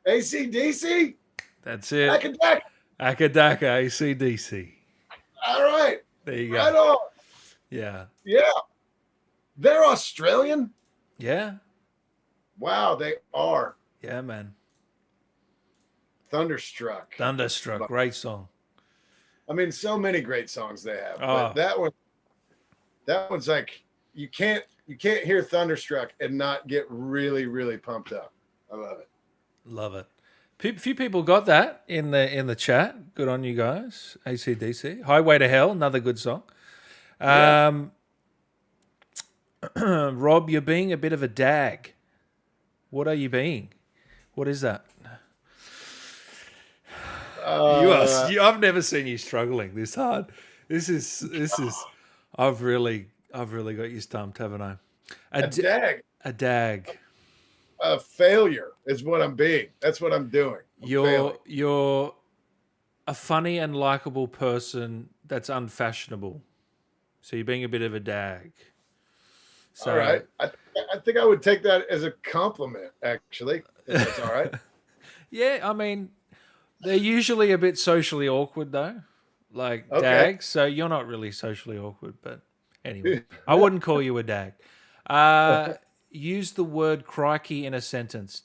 AC/DC. That's it. Akadaka. Akadaka, AC/DC. All right. There you Right go. on. Yeah. Yeah. They're Australian. Yeah. Wow, they are. Yeah, man. Thunderstruck. Thunderstruck. Great song. I mean, so many great songs they have, Oh. but that one's like you can't hear Thunderstruck and not get really, really pumped up. I love it. Love it. Few people got that in the chat. Good on you guys. AC/DC. Highway to Hell, another good song. Yeah. Rob, you're being a bit of a dag. What are you being? What is that? I've never seen you struggling this hard. This is. I've really got you stumped, haven't I? A dag. A dag. A failure is what I'm being. That's what I'm doing. You're a funny and likable person that's unfashionable. So you're being a bit of a dag. So, all right. I think I would take that as a compliment, actually. If that's all right. Yeah, I mean, they're usually a bit socially awkward, though. Like dags. So you're not really socially awkward. But anyway, I wouldn't call you a dag. Use the word crikey in a sentence.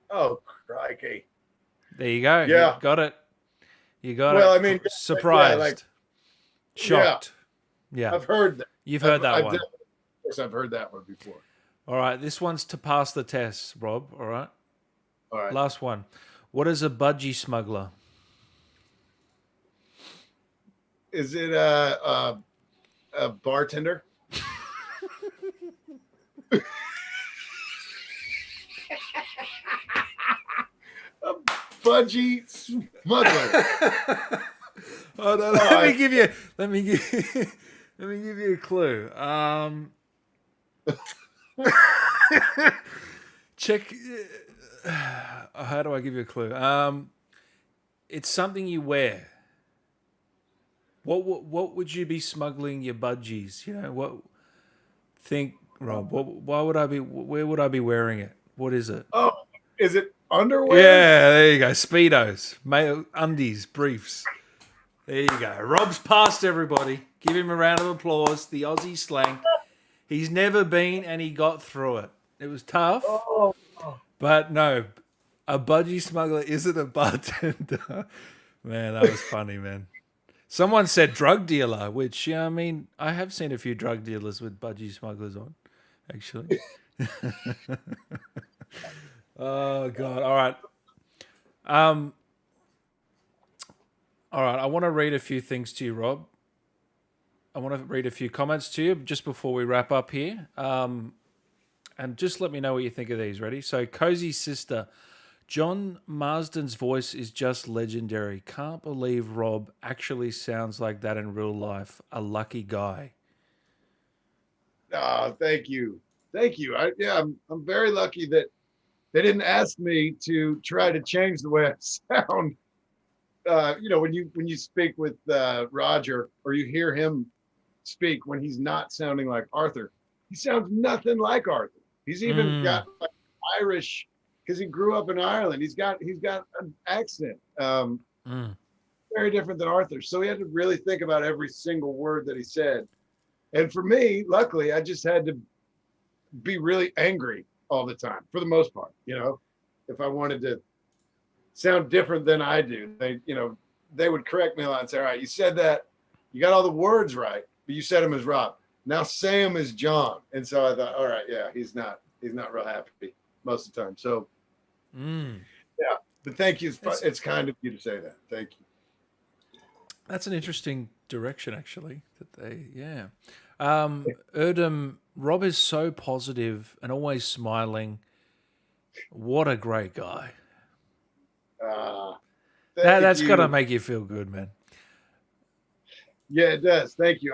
Oh, crikey. There you go. Yeah. You got it. You got it. Well, I mean, surprised. Shocked. Yeah. I've heard that. You've heard that one. Of course, I've heard that one before. All right. This one's to pass the test, Rob. All right. All right. Last one. What is a budgie smuggler? Is it a bartender? A budgie smuggler. Oh, no, let me give you a clue. Check. How do I give you a clue? It's something you wear. What would you be smuggling your budgies? You know what? Think, Rob. Where would I be wearing it? What is it? Oh, is it underwear? Yeah, there you go. Speedos, male undies, briefs. There you go. Rob's passed everybody. Give him a round of applause. The Aussie slang. He's never been, and he got through it. It was tough, but no, a budgie smuggler isn't a bartender. Man, that was funny, man. Someone said drug dealer, which, I mean, I have seen a few drug dealers with budgie smugglers on, actually. Oh, God. All right. All right. I want to read a few things to you, Rob. I want to read a few comments to you just before we wrap up here. And just let me know what you think of these. Ready? So, Cozy Sister. John Marston's voice is just legendary. Can't believe Rob actually sounds like that in real life. A lucky guy. Oh, thank you. I'm very lucky that they didn't ask me to try to change the way I sound. When you speak with Roger, or you hear him speak when he's not sounding like Arthur, he sounds nothing like Arthur. He's even got like Irish, because he grew up in Ireland. He's got an accent, very different than Arthur. So he had to really think about every single word that he said. And for me, luckily, I just had to be really angry all the time, for the most part. If I wanted to sound different than I do, they would correct me a lot and say, all right, you said that, you got all the words right, but you said them as Rob. Now say them as John. And so I thought, all right, yeah, he's not real happy most of the time. So yeah, but thank you. It's kind of you to say that. Thank you. That's an interesting direction, actually. Erdem, Rob is so positive and always smiling. What a great guy. That's got to make you feel good, man. Yeah, it does. Thank you.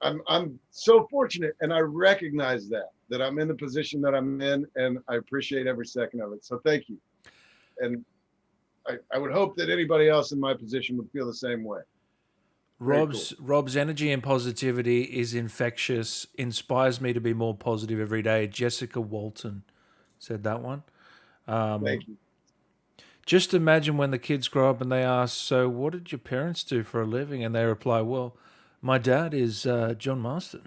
I'm so fortunate, and I recognize that I'm in the position that I'm in, and I appreciate every second of it. So thank you. And I would hope that anybody else in my position would feel the same way. Very cool. Rob's energy and positivity is infectious. Inspires me to be more positive every day. Jessica Walton said that one. Thank you. Just imagine when the kids grow up and they ask, "So, what did your parents do for a living?" And they reply, "Well, my dad is John Marston."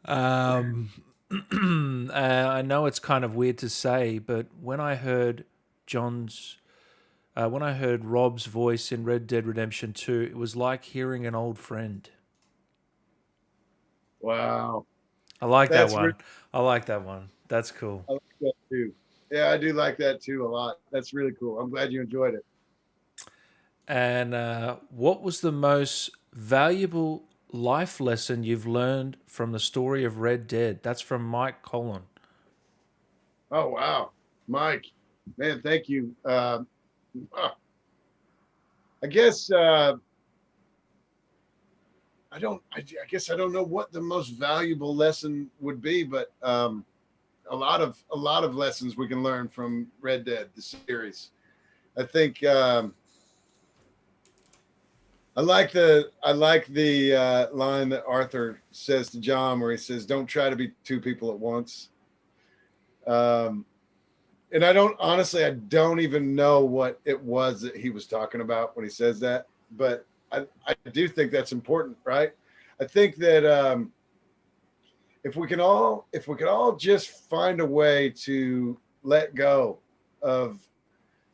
I know it's kind of weird to say, but when I heard Rob's voice in Red Dead Redemption 2, it was like hearing an old friend. Wow. I like that That's one. I like that one. That's cool. I like that too. Yeah, I do like that too a lot. That's really cool. I'm glad you enjoyed it. And what was the most valuable life lesson you've learned from the story of Red Dead? That's from Mike Collin. Oh wow, Mike, man, thank you. I guess I don't. I guess I don't know what the most valuable lesson would be, but a lot of lessons we can learn from Red Dead, the series. I think I like the line that Arthur says to John, where he says, "Don't try to be two people at once." And I don't even know what it was that he was talking about when he says that, but I do think that's important, right? I think that if we could all just find a way to let go of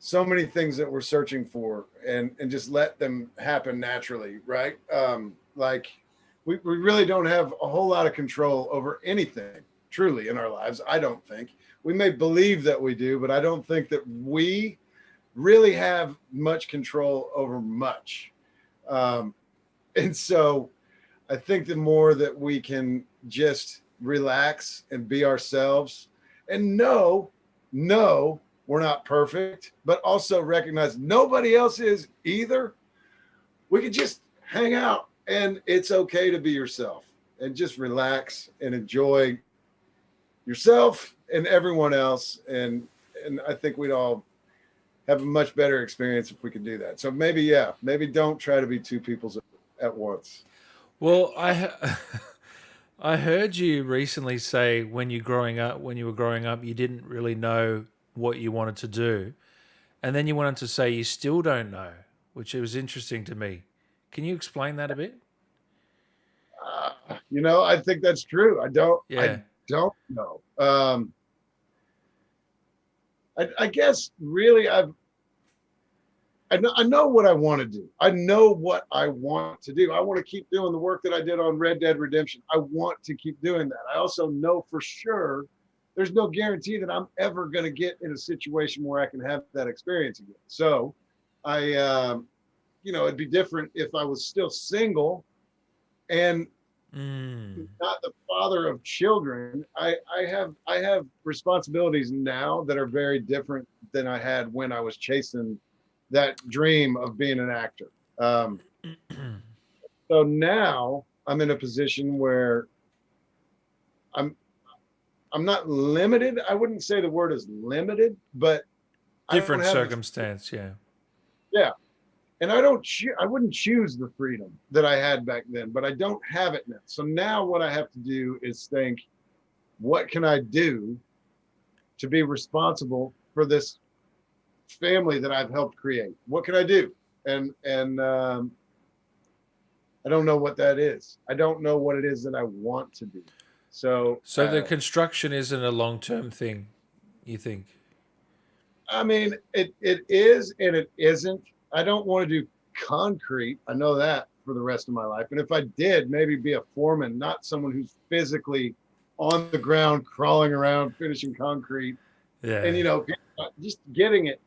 so many things that we're searching for and just let them happen naturally, right? Like we really don't have a whole lot of control over anything truly in our lives. I don't think. We may believe that we do, but I don't think that we really have much control over much. And so I think the more that we can just relax and be ourselves and know we're not perfect, but also recognize nobody else is either, we can just hang out and it's okay to be yourself and just relax and enjoy yourself and everyone else. And I think we'd all have a much better experience if we could do that. So maybe don't try to be two people at once. Well, I heard you recently say when you were growing up, you didn't really know what you wanted to do, and then you went on to say you still don't know, which was interesting to me. Can you explain that a bit? I think that's true. I Yeah. don't know. I guess really I know what I want to do. I know what I want to do. I want to keep doing the work that I did on Red Dead Redemption. I want to keep doing that. I also know for sure there's no guarantee that I'm ever going to get in a situation where I can have that experience again. So it'd be different if I was still single and not the father of children. I have responsibilities now that are very different than I had when I was chasing that dream of being an actor. So now I'm in a position where I'm not limited. I wouldn't say the word is limited, but Different circumstance, yeah. Yeah. And I wouldn't choose the freedom that I had back then, but I don't have it now. So now what I have to do is think, what can I do to be responsible for this family that I've helped create? What can I do? And I don't know what that is. I don't know what it is that I want to do. So the construction isn't a long-term thing, you think? I mean, it is and it isn't. I don't want to do concrete. I know that for the rest of my life. And if I did, maybe be a foreman, not someone who's physically on the ground, crawling around, finishing concrete. Yeah. And, just getting it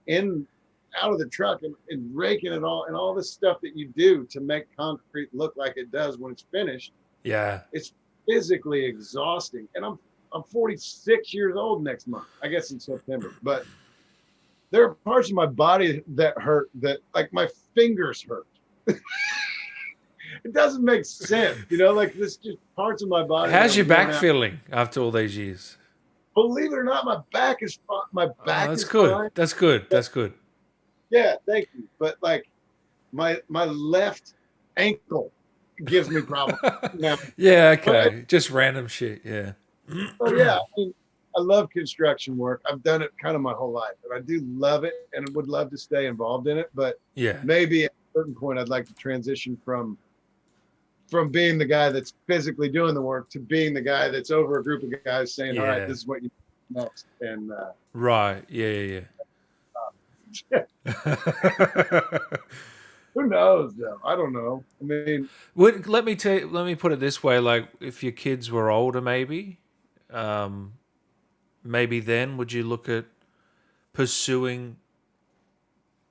out of the truck and raking it all and all the stuff that you do to make concrete look like it does when it's finished. Yeah. It's physically exhausting. And I'm 46 years old next month, I guess in September. But there are parts of my body that hurt, that like my fingers hurt. It doesn't make sense, like this just parts of my body. How's your back feeling after all these years? Believe it or not, my back is fine. My back that's is good. fine. That's good. That's good. Yeah, thank you. But like my left ankle gives me problems now. Yeah, But okay. Just random shit. Yeah. so yeah, I mean, I love construction work. I've done it kind of my whole life, and I do love it, and would love to stay involved in it. But Yeah. maybe at a certain point, I'd like to transition from being the guy that's physically doing the work to being the guy that's over a group of guys saying, "All right, Yeah. this is what you do next." And Right. Yeah. who knows, though? I don't know. I mean, Let me put it this way: like, if your kids were older, um, maybe then would you look at pursuing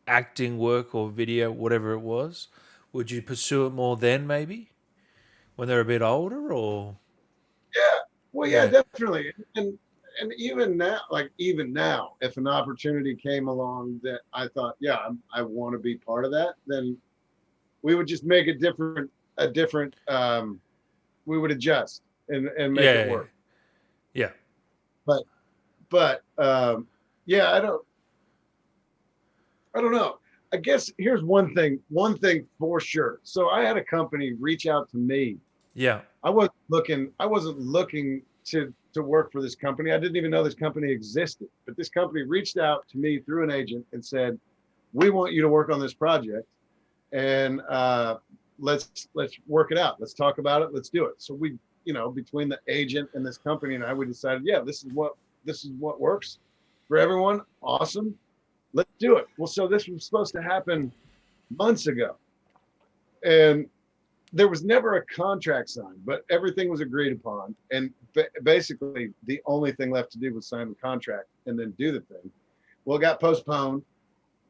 acting work or video, whatever it was? Would you pursue it more then, maybe when they're a bit older, or yeah, well, yeah, yeah, definitely. And even now, if an opportunity came along that I thought, yeah, I want to be part of that, then we would just make a different. We would adjust and make it yeah, work. yeah, But yeah, I don't know. I guess here's one thing for sure. So I had a company reach out to me. yeah, I wasn't looking to work for this company. I didn't even know this company existed. But this company reached out to me through an agent and said, "We want you to work on this project, and let's work it out. Let's talk about it. Let's do it." So we, between the agent and this company and I, we decided, yeah, this is what works for everyone. Awesome. Let's do it. Well, so this was supposed to happen months ago, and there was never a contract signed, but everything was agreed upon. And basically, the only thing left to do was sign the contract and then do the thing. Well, it got postponed,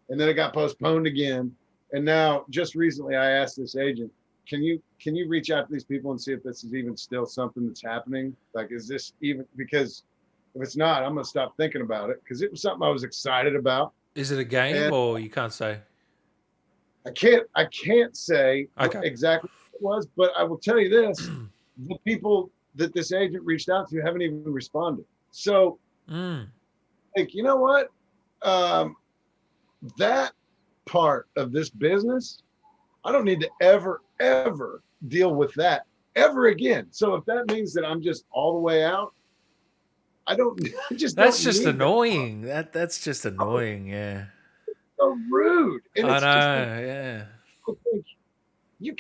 and then it got postponed again. And now, just recently, I asked this agent, "Can you reach out to these people and see if this is even still something that's happening? Like, is this even, because if it's not, I'm gonna stop thinking about it, because it was something I was excited about." is it a game And or you can't say? I can't say Okay. exactly what it was, but I will tell you this: the people that this agent reached out to haven't even responded. So, Mm. like, you know what? Um, that part of this business, I don't need to ever deal with that ever again. So if that means that I'm just all the way out, I don't I just That's don't just need that. annoying. That's just annoying. Yeah. So rude. And I it's just like, know. Yeah. you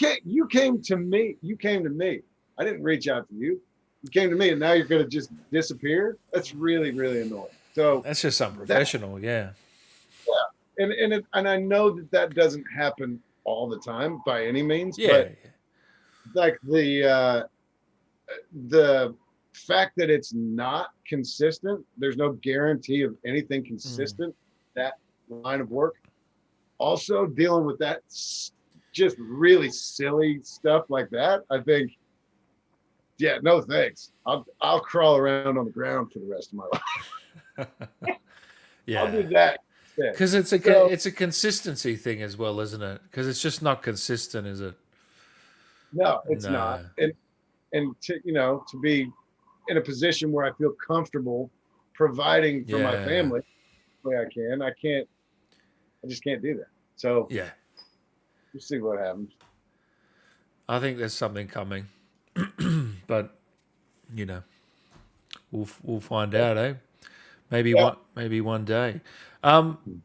came to me. You came to me. I didn't reach out to you. You came to me, and now you're going to just disappear. That's really, really annoying. So That's just that, unprofessional. Yeah. and I know that doesn't happen all the time by any means, Yeah. but like the fact that it's not consistent, there's no guarantee of anything Mm. consistent, that line of work. Also dealing with that just really silly stuff like that, I think, yeah, no thanks. I'll crawl around on the ground for the rest of my life. I'll do Yeah. that instead. Because So it's a consistency thing as well, isn't it? Because it's just not consistent, is it? no, it's not. No. And to be in a position where I feel comfortable providing for my Yeah. family the way I just can't do that. So Yeah. we'll see what happens. I think there's something coming, but you know, we'll find out, eh? Yeah. Maybe one day. Um,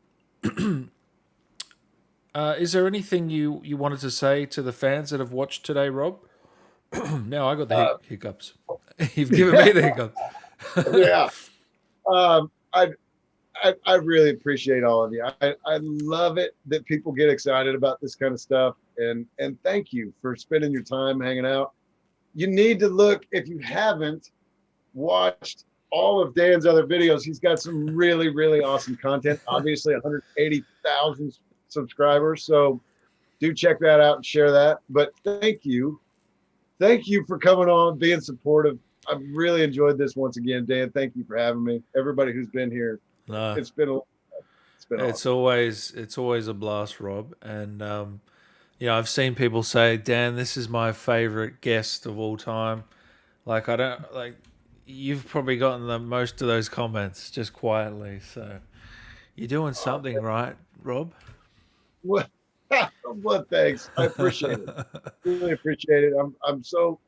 is there anything you wanted to say to the fans that have watched today, Rob? Now I got the Uh, hiccups. You've given me the hiccups. yeah. Um, I really appreciate all of you. I love it that people get excited about this kind of stuff. And thank you for spending your time hanging out. You need to look, if you haven't watched all of Dan's other videos, he's got some really, really awesome content. Obviously 180,000 subscribers. So do check that out and share that. But thank you. Thank you for coming on, being supportive. I've really enjoyed this once again, Dan. Thank you for having me. Everybody who's been here, No, it's been awesome. it's always a blast, Rob. And I've seen people say, Dan, this is my favorite guest of all time. Like I don't like you've probably gotten the most of those comments just quietly. So you're doing something right, Rob. Well, Well, thanks. I appreciate it. Really appreciate it. I'm so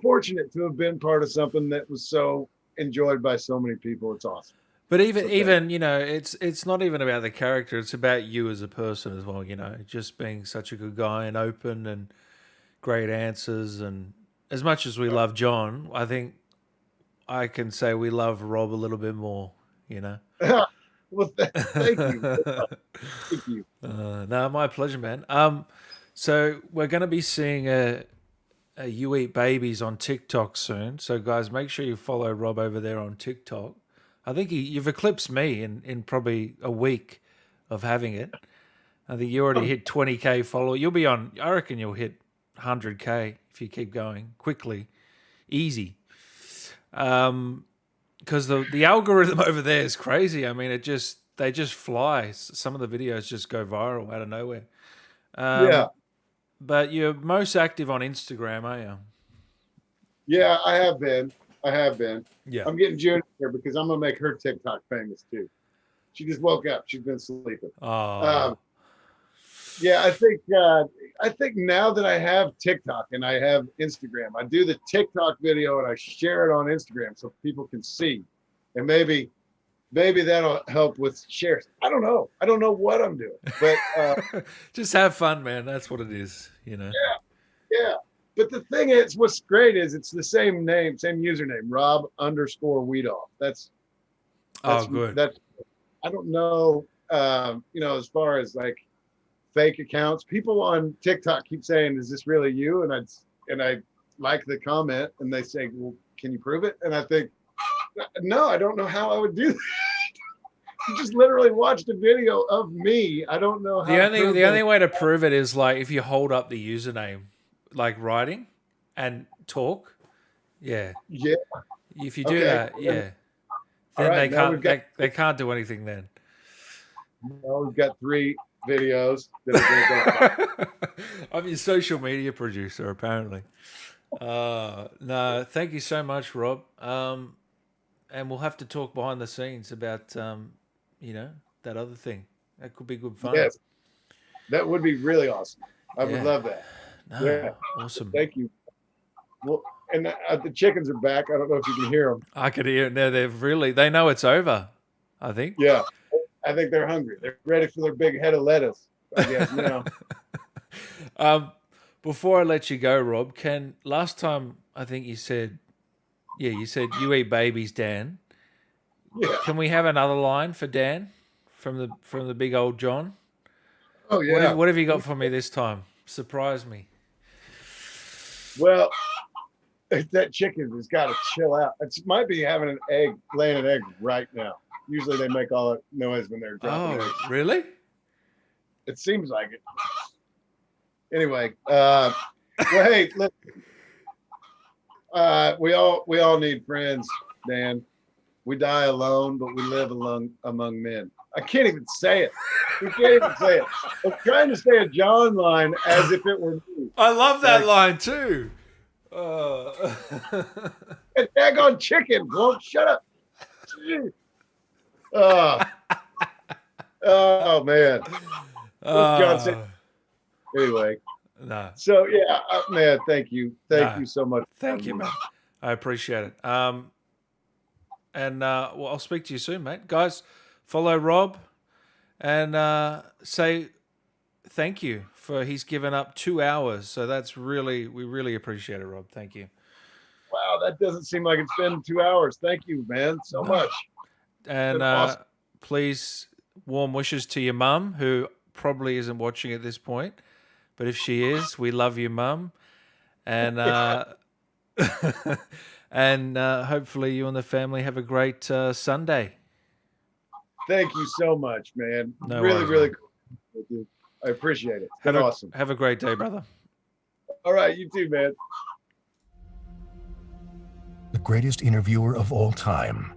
fortunate to have been part of something that was so enjoyed by so many people. It's awesome. But So even you know, it's not even about the character. It's about you as a person as well. You know, just being such a good guy and open and great answers. And as much as we love John, I think I can say we love Rob a little bit more. You know. well, thank you. Thank you. No, my pleasure, man. So we're going to be seeing a You Eat Babies on TikTok soon. So guys, make sure you follow Rob over there on TikTok. I think you've eclipsed me in probably a week of having it. I think you already hit 20K follow. You'll be on. I reckon you'll hit 100K if you keep going quickly, easy. Because the algorithm over there is crazy. I mean, they just fly. Some of the videos just go viral out of nowhere. Yeah. But you're most active on Instagram, are you? Yeah, I have been. Yeah. I'm getting June here because I'm gonna make her TikTok famous too. She just woke up. She's been sleeping. Oh. Yeah, I think now that I have TikTok and I have Instagram, I do the TikTok video and I share it on Instagram so people can see, and maybe that'll help with shares. I don't know. I don't know what I'm doing, but just have fun, man. That's what it is, you know. Yeah. But the thing is, what's great is it's the same name, same username, Rob_Wiethoff. That's good. That's I don't know. You know, as far as like fake accounts, people on TikTok keep saying, "Is this really you?" And I like the comment, and they say, "Well, can you prove it?" And I think, no, I don't know how I would do that. You just literally watched a video of me. I don't know how. The only way to prove it is like if you hold up the username, like writing and talk. Yeah. Yeah. If you do that, yeah. Then right, they can't do anything then. Well, we've got 3 videos that are going to go. I'm your social media producer, apparently. No, thank you so much, Rob. And we'll have to talk behind the scenes about, you know, that other thing. That could be good fun. Yes, that would be really awesome. I would love that. No, yeah, awesome. Thank you. Well, and the chickens are back. I don't know if you can hear them. I could hear it now. They know it's over, I think. Yeah, I think they're hungry. They're ready for their big head of lettuce, I guess, now. Before I let you go, Rob, last time I think you said You Eat Babies, Dan. Yeah. Can we have another line for Dan from the big old John? Oh yeah. What have you got for me this time? Surprise me. Well, that chicken has got to chill out. It might be having laying an egg right now. Usually they make all that noise when they're dropping eggs. Really? It seems like it. Anyway, well, hey, look, we all need friends, Dan. We die alone, but we live among men. I can't even say it. We can't even say it. I'm trying to say a John line as if it were me. I love that line too. A daggone chicken won't shut up. Oh man. John said. Anyway. No. So yeah, man, thank you you so much. Thank you, man. I appreciate it. And well, I'll speak to you soon, mate. Guys, follow Rob and say thank you for he's given up 2 hours. So we really appreciate it, Rob. Thank you. Wow, that doesn't seem like it's been 2 hours. Thank you, man, so much. And awesome. Please, warm wishes to your mum, who probably isn't watching at this point. But if she is, we love you, Mum, and and hopefully you and the family have a great Sunday. Thank you so much, man. No really, worries, really man. cool. I appreciate it. Awesome. Have a great day, brother. All right, you too, man. The greatest interviewer of all time